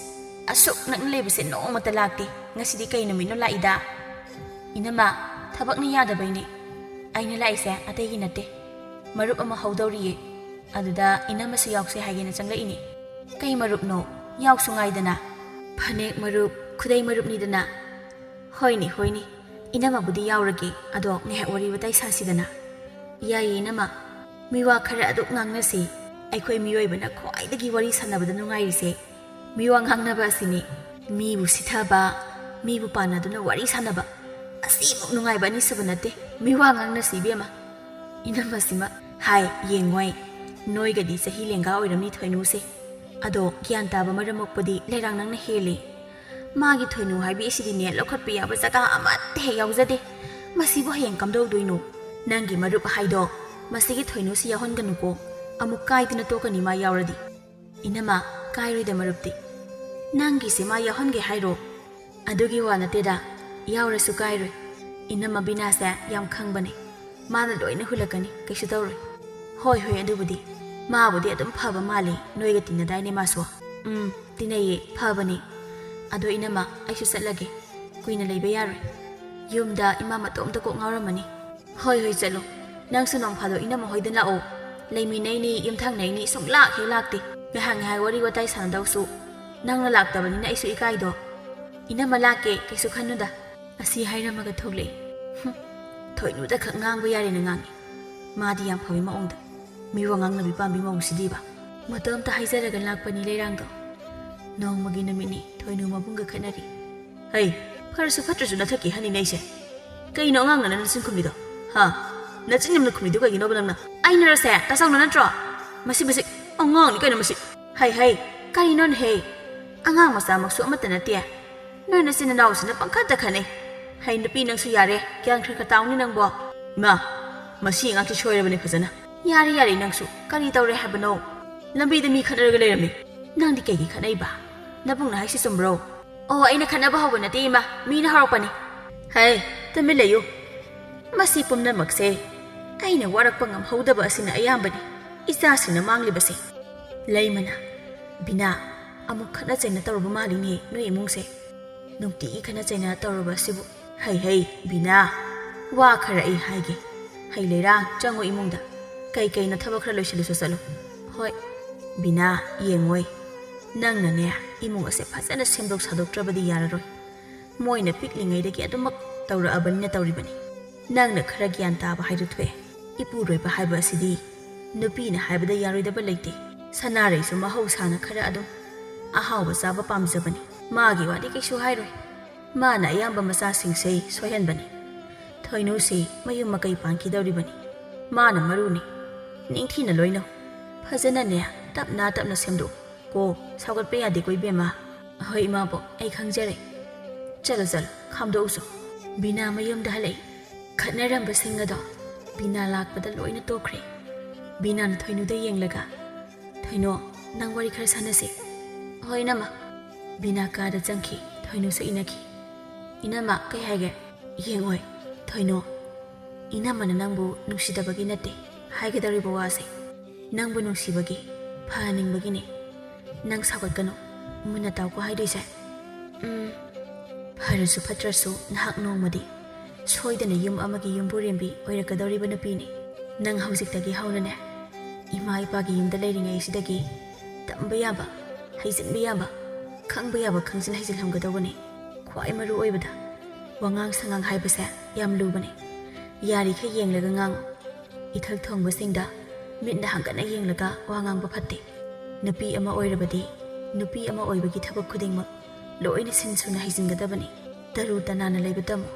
ꯑꯁꯨꯛ ꯅꯛꯅ ꯂꯩꯕꯁꯦ ꯅꯣꯡꯃꯇ ꯂꯥꯛꯇꯦ ꯉꯁꯤꯗꯤ ꯀꯩ ꯅꯨꯃꯤꯠꯅꯣ ꯂꯥꯛꯏꯗ ꯏꯅꯝꯃ ꯊꯕꯛꯅ ꯌꯥꯗꯕꯩꯅꯦ ꯑꯩꯅ ꯂꯥꯛꯏꯁꯦ ꯑꯇꯩꯒꯤ ꯅꯠꯇꯦ ꯃꯔꯨꯞ ꯑꯃ ꯍꯧꯗꯧꯔꯤꯌꯦ ꯑꯗꯨꯗ ꯏꯅꯝꯃꯁꯨ ꯌꯥꯎꯁꯦ ꯍꯥꯏꯒꯦꯅ ꯆꯪꯂꯛꯏꯅꯦ ꯀꯩ ꯃꯔꯨꯞꯅꯣ ꯌꯥꯎꯁꯨ ꯉꯥꯏꯗꯅ ꯐꯅꯦꯛ ꯃꯔꯨꯞ ꯈꯨꯗꯩ ꯃꯔꯨꯞꯅꯤꯗꯅ ꯍꯣꯏꯅꯦ ꯏꯅꯝꯃꯕꯨꯗꯤ ꯌꯥꯎꯔꯒꯦ ꯑꯗꯣ ꯉꯥꯏꯍꯥꯛ ꯋꯥꯔꯤ ꯋꯥꯇꯥꯏ ꯁꯥꯁꯤꯗꯅ ꯌꯥꯏꯌꯦ ꯏꯅꯝꯃ ꯃꯤꯋꯥ ꯈꯔ ꯑꯗꯨꯛ ꯉꯥꯡꯅꯁꯤ ꯑꯩꯈꯣꯏ ꯃꯤꯑꯣꯏꯕꯅ ꯈ꯭ꯋꯥꯏꯗꯒꯤ ꯋꯥꯔꯤ ꯁꯥꯟꯅꯕꯗ ꯅꯨꯡꯉꯥꯏꯔꯤꯁꯦ ꯃꯤꯋꯥ ꯉꯥꯡꯅꯕ ꯑꯁꯤꯅꯤ ꯃꯤꯕꯨ ꯁꯤꯊꯕ ꯃꯤꯕꯨ ꯄꯥꯟꯅꯗꯨꯅ ꯋꯥꯔꯤ ꯁꯥꯟꯅꯕ ꯑꯁꯤꯃꯨꯛ ꯅꯨꯡꯉꯥꯏꯕ ꯑꯅꯤꯁꯨꯕ ꯅꯠꯇꯦ ꯃꯤꯋꯥ ꯉꯥꯡꯅꯁꯤ ꯏꯕꯦꯝꯃ ꯏꯅꯝꯃꯁꯤꯃ ꯍꯥꯏ ꯌꯦꯡꯉꯣꯏ ꯅꯣꯏꯒꯗꯤ ꯆꯍꯤ ꯂꯦꯡꯒꯥ ꯑꯣꯏꯔꯝꯅꯤ ꯊꯣꯏꯅꯨꯁꯦ ꯑꯗꯣ ꯒ꯭ꯌꯥꯟ ꯇꯥꯕ ꯃꯔꯝ ꯃꯣꯛꯄꯗꯤ ꯂꯩꯔꯥꯡ ꯅꯪꯅ ꯍꯦꯜꯂꯤ ꯃꯥꯒꯤ ꯊꯣꯏꯅꯨ ꯍꯥꯏꯕꯤ ꯑꯁꯤꯗꯤꯅꯦ ꯂꯧꯈꯠꯄ ꯌꯥꯕ ꯖꯒꯥ ꯑꯃꯠꯇ ꯍꯦꯛ ꯌꯥꯎꯖꯗꯦ ꯃꯁꯤꯕꯨ ꯍꯌꯦꯡ ꯀꯝꯗꯧꯗꯣꯏꯅꯣ ꯅꯪꯒꯤ ꯃꯔꯨꯞ ꯍꯥꯏꯗꯣ ꯃꯁꯤꯒꯤ ꯊꯣꯏꯅꯨꯁꯤ ꯌꯥꯎꯍꯟꯒꯅꯨꯀꯣ ꯑꯃꯨꯛ ꯀꯥꯏꯗꯅ ꯇꯣꯛꯀꯅꯤ ꯃꯥ ꯌꯥꯎꯔꯗꯤ ꯏꯅꯝꯃ ꯀꯥꯏꯔꯣꯏꯗ ꯃꯔꯨꯞꯇꯤ ꯅꯪꯒꯤꯁꯦ ꯃꯥ ꯌꯥꯎꯍꯟꯒꯦ ꯍꯥꯏꯔꯣ ꯑꯗꯨꯒꯤ ꯋꯥ ꯅꯠꯇꯦꯗ ꯌꯥꯎꯔꯁꯨ ꯀꯥꯏꯔꯣꯏ ꯏꯅꯝꯃ ꯕꯤꯅꯥꯁꯦ ꯌꯥꯝ ꯈꯪꯕꯅꯦ ꯃꯥꯅ ꯂꯣꯏꯅ ꯍꯨꯜꯂꯛꯀꯅꯤ ꯀꯩꯁꯨ ꯇꯧꯔꯣꯏ ꯍꯣꯏ ꯑꯗꯨꯕꯨꯗꯤ ꯃꯥꯕꯨꯗꯤ ꯑꯗꯨꯝ ꯐꯕ ꯃꯥꯜꯂꯤ ꯅꯣꯏꯒ ꯇꯤꯟꯅꯗꯥꯏꯅꯦ ꯃꯥꯁꯨ ꯇꯤꯟꯅꯩꯌꯦ ꯐꯕꯅꯤ ꯑꯗꯣ ꯏꯅꯝꯃ ꯑꯩꯁꯨ ꯆꯠꯂꯒꯦ ꯀꯨꯏꯅ ꯂꯩꯕ ꯌꯥꯔꯣꯏ ꯌꯨꯝꯗ ꯏꯃꯥ ꯃꯇꯣꯝꯇ ꯀꯣꯛ ꯉꯥꯎꯔꯝꯃꯅꯤ ꯍꯣꯏ ꯆꯠꯂꯣ ꯅꯪꯁꯨ ꯅꯣꯡ ꯐꯥꯗꯣꯛ ꯏꯅꯝꯃ ꯍꯣꯏꯗ ꯂꯥꯛꯑꯣ ꯂꯩꯃꯤꯟꯅꯩꯅꯤ ꯌꯨꯝꯊꯪꯅꯩꯅꯤ ꯁꯨꯡꯂꯥꯛ ꯍꯦꯛ ꯂꯥꯛꯇꯦ ꯉꯥꯏꯍꯥꯛ ꯋꯥꯔꯤ ꯋꯥꯇꯥꯏ ꯁꯥꯟꯅꯗꯧꯁꯨ ꯅꯪꯅ ꯂꯥꯛꯇꯕꯅꯤꯅ ꯑꯩꯁꯨ ꯏꯀꯥꯏꯗꯣ ꯏꯅꯝꯃ ꯂꯥꯛꯀꯦ ꯀꯩꯁꯨ ꯈꯟꯅꯨꯗ ꯑꯁꯤ ꯍꯥꯏꯔꯝꯃꯒ ꯊꯣꯛꯂꯛꯏ ꯊꯣꯏꯅꯨꯗ ꯈꯛ ꯉꯥꯡꯕ ꯌꯥꯔꯦꯅ ꯉꯥꯡꯉꯤ ꯃꯥꯗꯤ ꯌꯥꯝ ꯐꯕ ꯃꯑꯣꯡꯗ ꯃꯤꯋꯥ ꯉꯥꯡꯅꯕꯤ ꯄꯥꯝꯕꯤ ꯃꯑꯣꯡꯁꯤꯗꯤꯕ ꯃꯇꯣꯝꯇ ꯍꯥꯏꯖꯔꯒ ꯂꯥꯛꯄꯅꯤ ꯂꯩꯔꯥꯡꯗꯣ ꯅꯣꯡꯃꯒꯤ ꯅꯨꯃꯤꯠꯅꯤ ꯊꯣꯏꯅꯨ ꯃꯕꯨꯡꯒ ꯈꯠꯅꯔꯤ ꯍꯩ ꯐꯔꯁꯨ ꯐꯠꯇ꯭ꯔꯁꯨ ꯅꯊꯛꯀꯤ ꯍꯟꯅꯤꯅꯩꯁꯦ ꯀꯩꯅꯣ ꯑꯉꯥꯡꯅ ꯅꯆꯤꯟ ꯈꯨꯝꯃꯤꯗꯣ ꯅꯆꯤꯟ ꯌꯥꯝꯅ ꯈꯨꯝꯃꯤꯗꯣ ꯀꯩꯒꯤꯅꯣꯕ ꯅꯪꯅ ꯑꯩꯅꯔꯁꯦ ꯇꯥꯆꯧꯅ ꯅꯠꯇ꯭ꯔꯣ ꯃꯁꯤ ꯑꯉꯥꯡꯅꯤ ꯀꯩꯅꯣ ꯃꯁꯤ ꯍꯩ ꯀꯔꯤꯅꯣꯅꯦ ꯑꯉꯥꯡ ꯃꯆꯥꯃꯛꯁꯨ ꯑꯃꯠꯇ ꯅꯠꯇꯦ ꯅꯣꯏ ꯅꯆꯤꯟ ꯅꯅꯥꯎꯁꯤꯅ ꯄꯪꯈꯠꯇ ꯈꯠꯅꯩ ꯍꯩ ꯅꯨꯄꯤ ꯅꯪꯁꯨ ꯌꯥꯔꯦ ꯒ꯭ꯌꯥꯟ ꯈꯔ ꯇꯥꯎꯅꯤ ꯅꯪꯕꯣ ꯏꯃꯥ ꯃꯁꯤ ꯑꯉꯥꯡꯁꯤ ꯁꯣꯏꯔꯕꯅꯤ ꯐꯖꯅ ꯌꯥꯔꯦ ꯅꯪꯁꯨ ꯀꯔꯤ ꯇꯧꯔꯦ ꯍꯥꯏꯕꯅꯣ ꯂꯝꯕꯤꯗ ꯃꯤ ꯈꯠꯅꯔꯒ ꯂꯩꯔꯝꯃꯤ ꯅꯪꯗꯤ ꯀꯩꯒꯤ ꯈꯠꯅꯩꯕ ꯅꯕꯨꯡꯅ ꯍꯥꯏꯁꯤ ꯆꯨꯝꯕ꯭ꯔꯣ ꯑꯣ ꯑꯩꯅ ꯈꯠꯅꯕ ꯍꯧꯕ ꯅꯠꯇꯦ ꯏꯃꯥ ꯃꯤꯅ ꯍꯧꯔꯛꯄꯅꯤ ꯍꯩ ꯇꯨꯃꯤꯟ ꯂꯩꯌꯨ ꯃꯁꯤ ꯄꯨꯝꯅꯃꯛꯁꯦ ꯑꯩꯅ ꯋꯥꯔꯛꯄ ꯉꯝꯍꯧꯗꯕ ꯑꯁꯤꯅ ꯑꯌꯥꯝꯕꯅꯤ ꯏꯆꯥꯁꯤꯡꯅ ꯃꯥꯡꯂꯤꯕꯁꯦ ꯂꯩꯃꯅ ꯕꯤꯅꯥ ꯑꯃꯨꯛ ꯈꯠꯅ ꯆꯩꯅ ꯇꯧꯔꯕ ꯃꯥꯜꯂꯤꯅꯦ ꯅꯣꯏ ꯏꯃꯨꯡꯁꯦ ꯅꯨꯡꯇꯤꯒꯤ ꯈꯠꯅ ꯆꯩꯅ ꯇꯧꯔꯕ ꯑꯁꯤꯕꯨ ꯍꯩ ꯕꯤꯅꯥ ꯋꯥ ꯈꯔ ꯑꯩ ꯍꯥꯏꯒꯦ ꯍꯩ ꯂꯩꯔꯥꯡ ꯆꯪꯉꯣ ꯏꯃꯨꯡꯗ ꯀꯩꯀꯩꯅꯣ ꯊꯕꯛ ꯈꯔ ꯂꯣꯏꯁꯤꯜꯂꯨꯁꯨ ꯆꯠꯂꯨ ꯍꯣꯏ ꯕꯤꯅꯥ ꯌꯦꯡꯉꯣꯏ ꯅꯪꯅꯅꯦ ꯏꯃꯨꯡ ꯑꯁꯦ ꯐꯖꯅ ꯁꯦꯝꯗꯣꯛ ꯁꯥꯗꯣꯛꯇ꯭ꯔꯕꯗꯤ ꯌꯥꯔꯔꯣꯏ ꯃꯣꯏꯅ ꯄꯤꯛꯂꯤꯉꯩꯗꯒꯤ ꯑꯗꯨꯃꯛ ꯇꯧꯔꯛꯑꯕꯅꯤꯅ ꯇꯧꯔꯤꯕꯅꯤ ꯅꯪꯅ ꯈꯔ ꯒ꯭ꯌꯥꯟ ꯇꯥꯕ ꯍꯥꯏꯗꯨ ꯊꯣꯛꯑꯦ ꯏꯄꯨꯔꯣꯏꯕ ꯍꯥꯏꯕ ꯑꯁꯤꯗꯤ ꯅꯨꯄꯤꯅ ꯍꯥꯏꯕꯗ ꯌꯥꯔꯣꯏꯗꯕ ꯂꯩꯇꯦ ꯁꯅꯥꯔꯩꯁꯨ ꯃꯍꯧꯁꯥꯅ ꯈꯔ ꯑꯗꯨꯝ ꯑꯍꯥꯎꯕ ꯆꯥꯕ ꯄꯥꯝꯖꯕꯅꯤ ꯃꯥꯒꯤ ꯋꯥꯗꯤ ꯀꯩꯁꯨ ꯍꯥꯏꯔꯣꯏ ꯃꯥꯅ ꯑꯌꯥꯝꯕ ꯃꯆꯥꯁꯤꯡꯁꯦ ꯁꯣꯏꯍꯟꯕꯅꯤ ꯊꯣꯏꯅꯨꯁꯤ ꯃꯌꯨꯝ ꯃꯀꯩ ꯄꯥꯟꯈꯤꯗꯧꯔꯤꯕꯅꯤ ꯃꯥꯅ ꯃꯔꯨꯅꯤ ꯅꯤꯡꯊꯤꯅ ꯂꯣꯏꯅꯧ ꯐꯖꯅꯅꯦ ꯇꯞꯅ ꯇꯞꯅ ꯁꯦꯝꯗꯣꯛ ꯀꯣ ꯁꯥꯎꯒꯠꯄ ꯌꯥꯗꯦꯀꯣ ꯏꯕꯦꯝꯃ ꯍꯣꯏ ꯏꯃꯥꯕꯣ ꯑꯩ ꯈꯪꯖꯔꯦ ꯆꯠꯂꯣ ꯈꯥꯝꯗꯣꯛꯎꯁꯨ ꯕꯤꯅꯥ ꯃꯌꯨꯝꯗ ꯍꯜꯂꯛꯏ ꯈꯠꯅꯔꯝꯕꯁꯤꯡ ꯑꯗꯣ ꯕꯤꯅꯥ ꯂꯥꯛꯄꯗ ꯂꯣꯏꯅ ꯇꯣꯛꯈ꯭ꯔꯦ ꯕꯤꯅꯥꯅ ꯊꯣꯏꯅꯨꯗ ꯌꯦꯡꯂꯒ ꯊꯣꯏꯅꯣ ꯅꯪ ꯋꯥꯔꯤ ꯈꯔ ꯁꯥꯟꯅꯁꯤ ꯍꯣꯏ ꯏꯅꯝꯃ ꯕꯤꯅꯥ ꯀꯥꯗ ꯆꯪꯈꯤ ꯊꯣꯏꯅꯨꯁꯨ ꯏꯟꯅꯈꯤ ꯏꯅꯝꯃ ꯀꯩ ꯍꯥꯏꯒꯦ ꯌꯦꯡꯉꯣꯏ ꯊꯣꯏꯅꯣ ꯏꯅꯝꯃꯅ ꯅꯪꯕු ꯅꯨꯡꯁꯤꯗꯕꯒꯤ ꯅꯠꯇꯦ ꯍꯥꯏꯒꯗꯧꯔꯤꯕ ꯋꯥꯁꯦ ꯅꯪꯕꯨ ꯅꯨꯡꯁꯤꯕꯒꯤ ꯐꯍꯟꯅꯤꯡꯕꯒꯤꯅꯤ ꯅꯪ ꯁꯥꯎꯒꯠꯀꯅꯨ ꯃꯨꯟꯅ ꯇꯥꯎꯀꯣ ꯍꯥꯏꯗꯣꯏꯁꯦ ꯐꯔꯁꯨ ꯐꯠꯇ꯭ꯔꯁꯨ ꯅꯍꯥꯛ ꯅꯣꯡꯃꯗꯤ ꯁꯣꯏꯗꯅ ꯌꯨꯝ ꯑꯃꯒꯤ ꯌꯨꯝꯕꯨꯔꯦꯝꯕꯤ ꯑꯣꯏꯔꯛꯀꯗꯧꯔꯤꯕ ꯅꯨꯄꯤꯅꯤ ꯅꯪ ꯍꯧꯖꯤꯛꯇꯒꯤ ꯍꯧꯅꯅꯦ ꯏꯃꯥ ꯏꯄꯥꯒꯤ ꯌꯨꯝꯗ ꯂꯩꯔꯤꯉꯩꯁꯤꯗꯒꯤ ꯇꯝꯕ ꯌꯥꯕ ꯍꯩꯖꯤꯟꯕ ꯌꯥꯕ ꯈꯪꯕ ꯌꯥꯕ ꯈꯪꯖꯤꯟ ꯍꯩꯖꯤꯜꯍꯝꯒꯗꯧꯕꯅꯤ ꯈ꯭ꯋꯥꯏ ꯃꯔꯨ ꯑꯣꯏꯕꯗ ꯋꯥꯉꯥꯡ ꯁꯉꯥꯡ ꯍꯥꯏꯕꯁꯦ ꯌꯥꯝ ꯂꯨꯕꯅꯤ ꯌꯥꯔꯤꯈꯩ ꯌꯦꯡꯂꯒ ꯉꯥꯡꯉꯨ ꯏꯊꯛ ꯊꯣꯡꯕꯁꯤꯡꯗ ꯃꯤꯠꯅ ꯍꯪꯒꯠꯅ ꯌꯦꯡꯂꯒ ꯋꯥ ꯉꯥꯡꯕ ꯐꯠꯇꯦ ꯅꯨꯄꯤ ꯑꯃ ꯑꯣꯏꯔꯕꯗꯤ ꯅꯨꯄꯤ ꯑꯃ ꯑꯣꯏꯕꯒꯤ ꯊꯕꯛ ꯈꯨꯗꯤꯡꯃꯛ ꯂꯣꯏꯅ ꯁꯤꯟ ꯁꯨꯅ ꯍꯩꯖꯤꯟꯒꯗꯕꯅꯤ ꯇꯔꯨ ꯇꯅꯥꯟꯅ ꯂꯩꯕ ꯇꯝꯃꯨ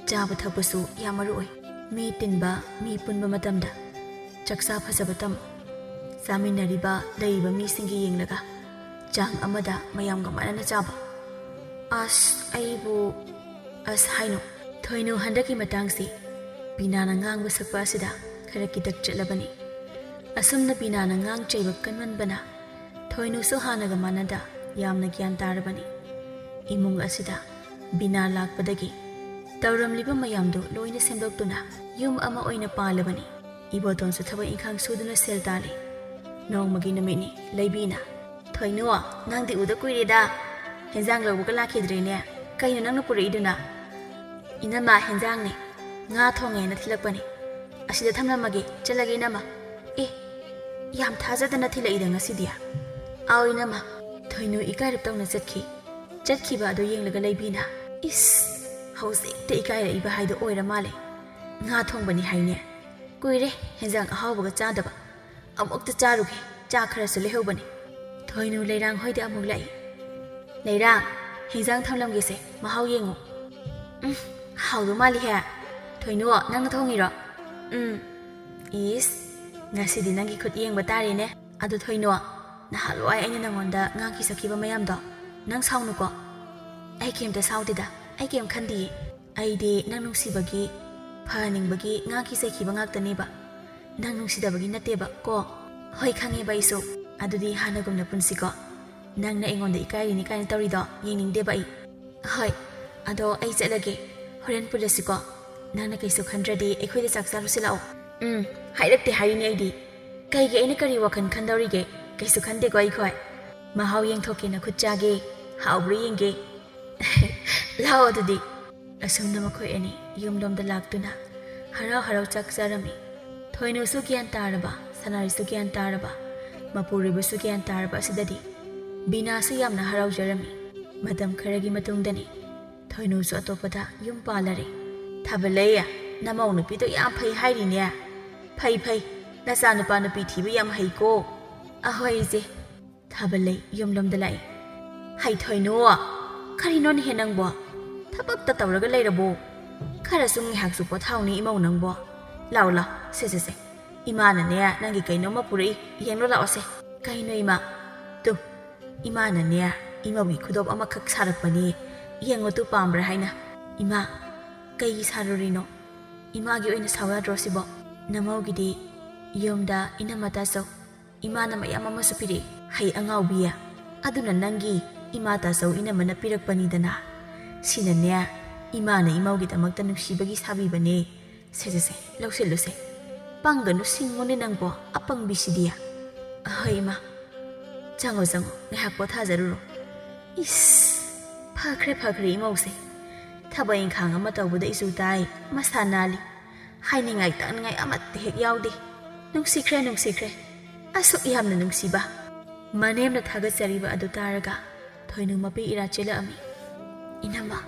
ꯆꯥꯕ ꯊꯛꯄꯁꯨ ꯌꯥꯝ ꯃꯔꯨ ꯑꯣꯏ ꯃꯤ ꯇꯤꯟꯕ ꯃꯤ ꯄꯨꯟꯕ ꯃꯇꯝꯗ ꯆꯥꯛꯆꯥ ꯐꯖꯕ ꯇꯝꯃꯨ ꯆꯥꯃꯤꯟꯅꯔꯤꯕ ꯂꯩꯔꯤꯕ ꯃꯤꯁꯤꯡꯒꯤ ꯌꯦꯡꯂꯒ ꯆꯥꯡ ꯑꯃꯗ ꯃꯌꯥꯝꯒ ꯃꯥꯟꯅꯅ ꯆꯥꯕ ꯑꯩꯕꯨ ꯍꯥꯏꯅꯣ ꯊꯣꯏꯅꯨ ꯍꯟꯗꯛꯀꯤ ꯃꯇꯥꯡꯁꯤ ꯕꯤꯅꯥꯅ ꯉꯥꯡꯕ ꯁꯛꯄ ꯑꯁꯤꯗ ꯈꯔ ꯀꯤꯇꯛ ꯆꯠꯂꯕꯅꯤ ꯑꯁꯨꯝꯅ ꯕꯤꯅꯥꯅ ꯉꯥꯡ ꯆꯩꯕ ꯀꯟꯃꯟꯕꯅ ꯊꯣꯏꯅꯨꯁꯨ ꯍꯥꯟꯅꯒ ꯃꯥꯟꯅꯗ ꯌꯥꯝꯅ ꯒ꯭ꯌꯥꯟ ꯇꯥꯔꯕꯅꯤ ꯏꯃꯨꯡ ꯑꯁꯤꯗ ꯕꯤꯅꯥ ꯂꯥꯛꯄꯗꯒꯤ ꯇꯧꯔꯝꯂꯤꯕ ꯃꯌꯥꯝꯗꯨ ꯂꯣꯏꯅ ꯁꯦꯝꯗꯣꯛꯇꯨꯅ ꯌꯨꯝ ꯑꯃ ꯑꯣꯏꯅ ꯄꯥꯜꯂꯕꯅꯤ ꯏꯕꯣꯇꯣꯟꯁꯨ ꯊꯕꯛ ꯏꯪꯈꯥꯡ ꯁꯨꯗꯨꯅ ꯁꯦꯜ ꯇꯥꯜꯂꯤ ꯅꯣꯡꯃꯒꯤ ꯅꯨꯃꯤꯠꯅꯤ ꯂꯩꯕꯤꯅ ꯊꯣꯏꯅꯨ ꯅꯪꯗꯤ ꯎꯗ ꯀꯨꯏꯔꯦꯗ ꯍꯦꯟꯖꯥꯡ ꯂꯧꯕꯒ ꯂꯥꯛꯈꯤꯗ꯭ꯔꯦꯅꯦ ꯀꯩꯅꯣ ꯅꯪꯅ ꯄꯨꯔꯛꯏꯗꯨꯅ ꯏꯅꯝꯃ ꯍꯦꯟꯖꯥꯡꯅꯦ ꯉꯥ ꯊꯣꯡꯉꯦꯅ ꯊꯤꯜꯂꯛꯄꯅꯤ ꯑꯁꯤꯗ ꯊꯝꯂꯝꯃꯒꯦ ꯆꯠꯂꯒꯦ ꯏꯅꯝꯃ ꯌꯥꯝ ꯊꯥꯖꯗꯅ ꯊꯤꯜꯂꯛꯏꯗ ꯉꯁꯤꯗꯤ ꯑꯥꯎ ꯏꯅꯝꯃ ꯊꯣꯏꯅꯨ ꯏꯀꯥꯏꯔꯞ ꯇꯧꯅ ꯆꯠꯈꯤꯕ ꯑꯗꯨ ꯌꯦꯡꯂꯒ ꯂꯩꯕꯤꯅ ꯍꯧꯖꯤꯛꯇ ꯏꯀꯥꯏꯔꯛꯏꯕ ꯍꯥꯏꯗꯣ ꯑꯣꯏꯔ ꯃꯥꯜꯂꯦ ꯉꯥ ꯊꯣꯡꯕꯅꯤ ꯍꯥꯏꯅꯦ ꯀꯨꯏꯔꯦ ꯍꯦꯟꯖꯥꯡ ꯑꯍꯥꯎꯕꯒ ꯆꯥꯗꯕ ꯑꯃꯨꯛꯇ ꯆꯥꯔꯨꯒꯦ ꯆꯥꯛ ꯈꯔꯁꯨ ꯂꯩꯍꯧꯕꯅꯤ ꯊꯣꯏꯅꯨ ꯂꯩꯔꯥꯡ ꯍꯣꯏꯗ ꯑꯃꯨꯛ ꯂꯥꯛꯏ ꯂꯩꯔꯥꯡ ꯍꯦꯟꯖꯥꯡ ꯊꯝꯂꯝꯒꯦꯁꯦ ꯃꯍꯥꯎ ꯌꯦꯡꯉꯨ ꯍꯥꯎꯗꯧ ꯃꯥꯜꯂꯤꯍꯦ ꯊꯣꯏꯅꯨ ꯅꯪꯅ ꯊꯣꯡꯉꯤꯔꯣ ꯉꯁꯤꯗꯤ ꯅꯪꯒꯤ ꯈꯨꯠ ꯌꯦꯡꯕ ꯇꯥꯔꯦꯅꯦ ꯑꯗꯨ ꯊꯣꯏꯅꯨ ꯅꯍꯥꯟꯋꯥꯏ ꯑꯩꯅ ꯅꯪꯉꯣꯟꯗ ꯉꯥꯡꯈꯤ ꯁꯛꯈꯤꯕ ꯃꯌꯥꯝꯗꯣ ꯅꯪ ꯁꯥꯎꯅꯨꯀꯣ ꯑꯩ ꯀꯩꯝꯇ ꯁꯥꯎꯗꯦꯗ ꯑꯩ ꯀꯩꯝ ꯈꯟꯗꯤꯌꯦ ꯑꯩꯗꯤ ꯅꯪ ꯅꯨꯡꯁꯤꯕꯒꯤ ꯐꯍꯟꯅꯤꯡꯕꯒꯤ ꯉꯥꯡꯈꯤ ꯆꯩꯈꯤꯕ ꯉꯥꯛꯇꯅꯦꯕ ꯅꯪ ꯅꯨꯡꯁꯤꯗꯕꯒꯤ ꯅꯠꯇꯦꯕ ꯀꯣ ꯍꯣꯏ ꯈꯪꯉꯦꯕ ꯑꯩꯁꯨ ꯑꯗꯨꯗꯤ ꯍꯥꯟꯅꯒꯨꯝꯅ ꯄꯨꯟꯁꯤꯀꯣ ꯅꯪꯅ ꯑꯩꯉꯣꯟꯗ ꯏꯀꯥꯏꯔꯤꯅꯤ ꯀꯥꯏꯅ ꯇꯧꯔꯤꯗꯣ ꯌꯦꯡꯅꯤꯡꯗꯦꯕ ꯑꯩ ꯍꯣꯏ ꯑꯗꯣ ꯑꯩ ꯆꯠꯂꯒꯦ ꯍꯣꯔꯦꯟ ꯄꯨꯜꯂꯁꯤꯀꯣ ꯅꯪꯅ ꯀꯩꯁꯨ ꯈꯟꯗ꯭ꯔꯗꯤ ꯑꯩꯈꯣꯏꯗ ꯆꯥꯛ ꯆꯥꯔꯨꯁꯤ ꯂꯥꯛꯑꯣ ꯍꯥꯏꯔꯛꯇꯦ ꯍꯥꯏꯔꯤꯅꯦ ꯑꯩꯗꯤ ꯀꯩꯒꯤ ꯑꯩꯅ ꯀꯔꯤ ꯋꯥꯈꯜ ꯈꯟꯗꯧꯔꯤꯒꯦ ꯀꯩꯁꯨ ꯈꯟꯗꯦꯀꯣ ꯑꯩꯈꯣꯏ ꯃꯍꯥꯎ ꯌꯦꯡꯊꯣꯛꯀꯦꯅ ꯈꯨꯠ ꯆꯥꯒꯦ ꯍꯥꯎꯕ꯭ꯔꯥ ꯌꯦꯡꯒꯦ ꯂꯥꯛꯑꯣ ꯑꯗꯨꯗꯤ ꯑꯁꯨꯝꯅ ꯃꯈꯣꯏ ꯑꯅꯤ ꯌꯨꯝꯂꯣꯝꯗ ꯂꯥꯛꯇꯨꯅ ꯍꯔꯥꯎ ꯍꯔꯥꯎ ꯆꯥꯛ ꯆꯥꯔꯝꯃꯤ ꯊꯣꯏꯅꯨꯁꯨ ꯒ꯭ꯌꯥꯟ ꯇꯥꯔꯕ ꯁꯅꯥꯔꯤꯁꯨ ꯒ꯭ꯌꯥꯟ ꯇꯥꯔꯕ ꯃꯄꯨꯔꯣꯏꯕꯁꯨ ꯒ꯭ꯌꯥꯟ ꯇꯥꯔꯕ ꯑꯁꯤꯗꯗꯤ ꯕꯤꯅꯥꯁꯨ ꯌꯥꯝꯅ ꯍꯔꯥꯎꯖꯔꯝꯃꯤ ꯃꯇꯝ ꯈꯔꯒꯤ ꯃꯇꯨꯡꯗꯅꯤ ꯊꯣꯏꯅꯨꯁꯨ ꯑꯇꯣꯞꯄꯗ ꯌꯨꯝ ꯄꯥꯜꯂꯔꯦ ꯊꯥꯕꯜꯂꯩ ꯅꯃꯧ ꯅꯨꯄꯤꯗꯣ ꯌꯥꯝ ꯐꯩ ꯍꯥꯏꯔꯤꯅꯦ ꯐꯩ ꯅꯆꯥ ꯅꯨꯄꯥ ꯅꯨꯄꯤ ꯊꯤꯕ ꯌꯥꯝ ꯍꯩꯀꯣ ꯑꯍꯣꯏ ꯏꯆꯦ ꯊꯥꯕꯜꯂꯩ ꯌꯨꯝꯂꯣꯝꯗ ꯂꯥꯛꯏ ꯍꯩ ꯊꯣꯏꯅꯨ ꯀꯔꯤꯅꯣꯅꯦꯍꯦ ꯅꯪꯕꯣ ꯊꯕꯛꯇ ꯇꯧꯔꯒ ꯂꯩꯔꯕꯣ ꯈꯔꯁꯨ ꯉꯥꯏꯍꯥꯛꯁꯨ ꯄꯣꯊꯥꯎꯅꯤ ꯏꯃꯧ ꯅꯪꯕꯣ ꯂꯥꯎ ꯁꯦ ꯏꯃꯥꯅꯅꯦ ꯅꯪꯒꯤ ꯀꯩꯅꯣꯝꯃ ꯄꯨꯔꯛꯏ ꯌꯦꯡꯂꯣ ꯂꯥꯛꯑꯣꯁꯦ ꯀꯩꯅꯣ ꯏꯃꯥ ꯇꯨ ꯏꯃꯥꯅꯅꯦ ꯏꯃꯧꯒꯤ ꯈꯨꯗꯣꯞ ꯑꯃꯈꯛ ꯁꯥꯔꯛꯄꯅꯤ ꯌꯦꯡꯉꯣ ꯇꯨ ꯄꯥꯝꯕ꯭ꯔꯥ ꯍꯥꯏꯅ ꯏꯃꯥ ꯀꯩꯒꯤ ꯁꯥꯔꯨꯔꯤꯅꯣ ꯏꯃꯥꯒꯤ ꯑꯣꯏꯅ ꯁꯥꯎ ꯌꯥꯗ꯭ꯔꯣ ꯁꯤꯕꯣ ꯅꯃꯧꯒꯤꯗꯤ ꯌꯨꯝꯗ ꯏꯅꯝꯃ ꯇꯥꯆꯧ ꯏꯃꯥꯅ ꯃꯌꯥꯝ ꯑꯃꯁꯨ ꯄꯤꯔꯛꯏ ꯍꯩ ꯑꯉꯥꯎꯕꯤ ꯑꯗꯨꯅ ꯅꯪꯒꯤ ꯏꯃꯥ ꯇꯥꯆꯧ ꯏꯅꯝꯃꯅ ꯄꯤꯔꯛꯄꯅꯤꯗꯅ ꯁꯤꯅꯅꯦ ꯏꯃꯥꯅ ꯏꯃꯧꯒꯤꯗꯃꯛꯇ ꯅꯨꯡꯁꯤꯕꯒꯤ ꯁꯥꯕꯤꯕꯅꯦ ꯁꯦ ꯂꯧꯁꯤꯜꯂꯨꯁꯦ ꯄꯪꯒꯅꯨ ꯁꯤꯡꯉꯨꯅꯦ ꯅꯪꯕꯣ ꯑꯄꯪꯕꯤꯁꯤꯗꯤ ꯑꯍꯣꯏ ꯏꯃꯥ ꯆꯪꯉꯣ ꯉꯥꯏꯍꯥꯛ ꯄꯣꯊꯥꯖꯔꯨꯔꯣ 이스 파크레 이모세 타바인 강아 마타보다 이수다이 마사나리 하이닝아이 땅ngay 아마트 핵 야우디 눅시크레 아속 이함나 눅시바 마넴나 타가자리바 아두 따라가 토이능 마피 이라첼라 아미 이나마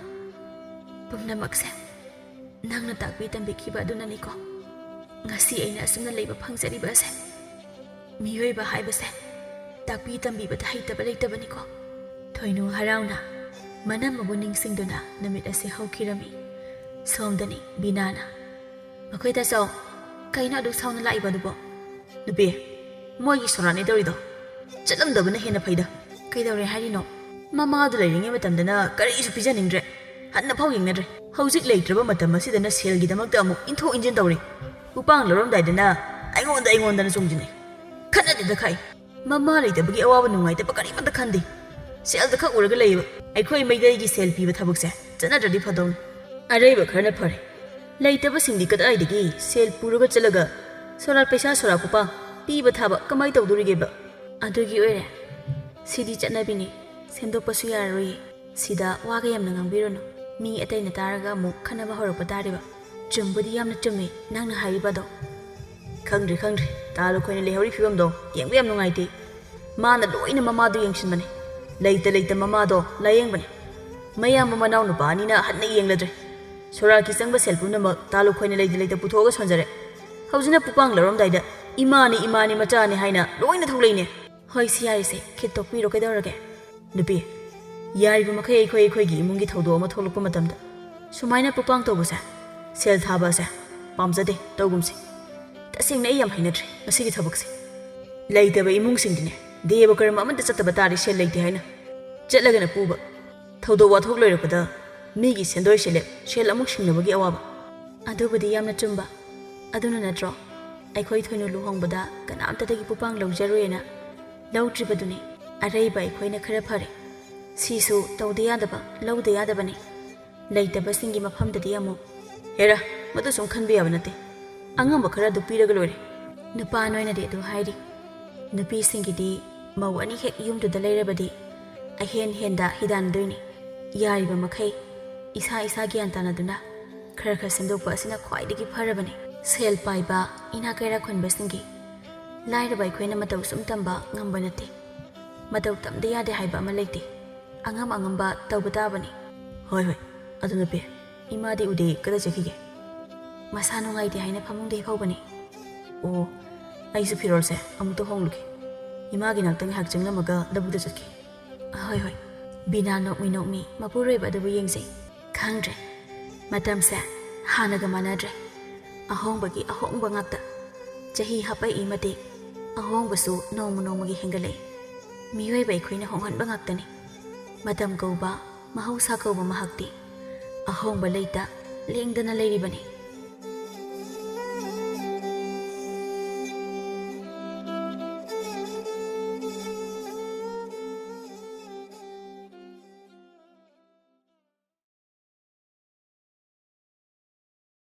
봄나막세 낭나 딱비 담비키바 아두나니코 ngasi aina asumna leiba phangzariba se miyoiba haibase takpi tambiba ta haitaba leitabani ko thoinu harauna manam mabu ningsingduna namit ase haukhirami somdani binana makhoi ta so kaina du sauna laiba dubo nubi moi sorani dorido chalamdabana hena phaida kaidore harino mama du leiringe matamdana kari isu pijaningdre hanna phau yingnadre hauzik leitraba matam asidana selgi damakta amu intho injin dawri upang loromdaidana aingondana songjine khanadi da khai mama leidabagi awawa nungai ta pakari mata khandi sel da khak uraga leiba aikhoi maidai gi sel piba thabukse chanadradi phadong araiba kharna phare leitaba singdi kadaidagi sel puraga chalaga solar paisa sora pupa piba thaba kamai tawdurige ba adugi oire sidi chanabini sendopasu yaroi sida waga yamna ngangbirono mi ataina taraga mu khanaba horapa tariba ꯆꯨꯝꯕꯗꯤ ꯌꯥꯝꯅ ꯆꯨꯝꯃꯦ ꯅꯪꯅ ꯍꯥꯏꯔꯤꯕꯗꯣ ꯈꯪꯗ꯭ꯔꯦ ꯇꯥꯂꯨ ꯈꯣꯏꯅ ꯂꯩꯍꯧꯔꯤ ꯐꯤꯕꯝꯗꯣ ꯌꯦꯡꯕ ꯌꯥꯝ ꯅꯨꯡꯉꯥꯏꯇꯦ ꯃꯥꯅ ꯂꯣꯏꯅ ꯃꯃꯥꯗꯣ ꯌꯦꯡꯁꯤꯟꯕꯅꯦ ꯂꯩꯇ ꯃꯃꯥꯗꯣ ꯂꯥꯌꯦꯡꯕꯅꯦ ꯃꯌꯥꯝꯕ ꯃꯅꯥꯎ ꯅꯨꯄꯥꯅꯤꯅ ꯍꯟꯅ ꯌꯦꯡꯂꯗ꯭ꯔꯦ ꯁꯣꯔꯥꯔꯀꯤ ꯆꯪꯕ ꯁꯦꯜ ꯄꯨꯝꯅꯃꯛ ꯇꯥꯂꯨ ꯈꯣꯏꯅ ꯂꯩꯇ ꯄꯨꯊꯣꯛꯑꯒ ꯁꯣꯟꯖꯔꯦ ꯍꯧꯖꯤꯛꯅ ꯄꯨꯄꯥꯡ ꯂꯧꯔꯝꯗꯥꯏꯗ ꯏꯃꯥꯅꯤ ꯃꯆꯥꯅꯤ ꯍꯥꯏꯅ ꯂꯣꯏꯅ ꯊꯣꯛꯂꯛꯏꯅꯦ ꯍꯣꯏ ꯁꯤ ꯌꯥꯔꯤꯁꯦ ꯈꯤꯠꯇꯣꯛꯄꯤꯔꯣ ꯀꯩꯗꯧꯔꯒꯦ ꯅꯨꯄꯤ ꯌꯥꯔꯤꯕ ꯃꯈꯩ ꯑꯩꯈꯣꯏꯒꯤ ꯏꯃꯨꯡꯒꯤ ꯊꯧꯗꯣꯛ ꯑꯃ ꯊꯣꯛꯂꯛꯄ ꯃꯇꯝꯗ ꯁꯨꯃꯥꯏꯅ ꯄꯨꯄꯥꯡ ꯇꯧꯕꯁꯦ ꯁꯦꯜ ꯊꯥꯕꯁꯦ ꯄꯥꯝꯖꯗꯦ ꯇꯧꯒꯨꯝꯁꯦ ꯇꯁꯦꯡꯅ ꯑꯩ ꯌꯥꯝ ꯍꯩꯅꯗ꯭ꯔꯦ ꯃꯁꯤꯒꯤ ꯊꯕꯛꯁꯦ ꯂꯩꯇꯕ ꯏꯃꯨꯡꯁꯤꯡꯗꯤꯅꯦ ꯗꯦꯕ ꯀꯔꯃ ꯑꯃꯠꯇ ꯆꯠꯇꯕ ꯇꯥꯔꯦ ꯁꯦꯜ ꯂꯩꯇꯦ ꯍꯥꯏꯅ ꯆꯠꯂꯒꯅ ꯄꯨꯕ ꯊꯧꯗꯣꯛ ꯋꯥꯊꯣꯛ ꯂꯣꯏꯔꯛꯄꯗ ꯃꯤꯒꯤ ꯁꯦꯟꯗꯣꯏ ꯁꯦꯂꯦꯞ ꯁꯦꯜ ꯑꯃꯨꯛ ꯁꯤꯡꯅꯕꯒꯤ ꯑꯋꯥꯕ ꯑꯗꯨꯕꯨꯗꯤ ꯌꯥꯝꯅ ꯆꯨꯝꯕ ꯑꯗꯨꯅ ꯅꯠꯇ꯭ꯔꯣ ꯑꯩꯈꯣꯏ ꯊꯣꯏꯅ ꯂꯨꯍꯣꯡꯕꯗ ꯀꯅꯥꯝꯇꯗꯒꯤ ꯄꯨꯄꯥꯡ ꯂꯧꯖꯔꯣꯏꯅ ꯂꯧꯗ꯭ꯔꯤꯕꯗꯨꯅꯤ ꯑꯔꯩꯕ ꯑꯩꯈꯣꯏꯅ ꯈꯔ ꯐꯔꯦ ꯁꯤꯁꯨ ꯇꯧꯗ ꯌꯥꯗꯕ ꯂꯧꯗ ꯌꯥꯗꯕꯅꯤ ꯂꯩꯇꯕꯁꯤꯡꯒꯤ ꯃꯐꯝꯗꯗꯤ ꯑꯃꯨꯛ ꯍꯦꯔꯥ ꯃꯗꯨ ꯁꯨꯝ ꯈꯟꯕ ꯌꯥꯕ ꯅꯠꯇꯦ ꯑꯉꯝꯕ ꯈꯔ ꯑꯗꯨ ꯄꯤꯔꯒ ꯂꯣꯏꯔꯦ ꯅꯨꯄꯥ ꯅꯣꯏꯅꯗꯤ ꯑꯗꯨ ꯍꯥꯏꯔꯤ ꯅꯨꯄꯤꯁꯤꯡꯒꯤꯗꯤ ꯃꯧ ꯑꯅꯤ ꯍꯦꯛ ꯌꯨꯝꯗꯨꯗ ꯂꯩꯔꯕꯗꯤ ꯑꯍꯦꯟꯗ ꯍꯤꯗꯥꯟꯗꯣꯏꯅꯤ ꯌꯥꯔꯤꯕ ꯃꯈꯩ ꯏꯁꯥ ꯒ꯭ꯌꯥꯟ ꯇꯥꯅꯗꯨꯅ ꯈꯔ ꯁꯦꯝꯗꯣꯛꯄ ꯑꯁꯤꯅ ꯈ꯭ꯋꯥꯏꯗꯒꯤ ꯐꯔꯕꯅꯤ ꯁꯦꯜ ꯄꯥꯏꯕ ꯏꯅꯥ ꯀꯩꯔꯥꯛ ꯈꯨꯟꯕꯁꯤꯡꯒꯤ ꯂꯥꯏꯔꯕ ꯑꯩꯈꯣꯏꯅ ꯃꯇꯧ ꯁꯨꯝ ꯇꯝꯕ ꯉꯝꯕ ꯅꯠꯇꯦ ꯃꯇꯧ ꯇꯝꯗ ꯌꯥꯗꯦ ꯍꯥꯏꯕ ꯑꯃ ꯂꯩꯇꯦ ꯑꯉꯝꯕ ꯇꯧꯕ ꯇꯥꯕꯅꯤ ꯍꯣꯏ ꯑꯗꯨ ꯅꯨꯄꯤ ꯏꯃꯥꯗꯤ ꯎꯗꯦ ꯀꯗꯥꯏ ꯆꯠꯈꯤꯒꯦ ꯃꯁꯥ ꯅꯨꯡꯉꯥꯏꯇꯦ ꯍꯥꯏꯅ ꯐꯃꯨꯡꯗ ꯍꯤꯞꯍꯧꯕꯅꯤ ꯑꯣ ꯑꯩꯁꯨ ꯐꯤꯔꯣꯜꯁꯦ ꯑꯃꯨꯛꯇ ꯍꯣꯡꯂꯨꯒꯦ ꯏꯃꯥꯒꯤ ꯅꯥꯛꯇ ꯉꯥꯏꯍꯥꯛ ꯆꯪꯂꯝꯃꯒ ꯂꯧꯕꯨꯛꯇ ꯆꯠꯈꯤ ꯍꯣꯏ ꯕꯤꯅꯥ ꯅꯣꯛꯃꯤ ꯃꯄꯨꯔꯣꯏꯕ ꯑꯗꯨꯕꯨ ꯌꯦꯡꯖꯩ ꯈꯪꯗ꯭ꯔꯦ ꯃꯇꯝꯁꯦ ꯍꯥꯟꯅꯒ ꯃꯥꯟꯅꯗ꯭ꯔꯦ ꯑꯍꯣꯡꯕꯒꯤ ꯑꯍꯣꯡꯕ ꯉꯥꯛꯇ ꯆꯍꯤ ꯍꯥꯞꯄꯛꯏ ꯃꯇꯤꯛ ꯑꯍꯣꯡꯕꯁꯨ ꯅꯣꯡꯃꯒꯤ ꯍꯦꯟꯒꯠꯂꯛꯏ ꯃꯤꯑꯣꯏꯕ ꯑꯩꯈꯣꯏꯅ ꯍꯣꯡꯍꯟꯕ ꯉꯥꯛꯇꯅꯤ ꯃꯇꯝ ꯀꯧꯕ ꯃꯍꯧꯁꯥ ꯀꯧꯕ ꯃꯍꯥꯛꯇꯤ ꯑꯍꯣꯡꯕ ꯂꯩꯇ ꯂꯦꯡꯗꯅ ꯂꯩꯔꯤꯕꯅꯤ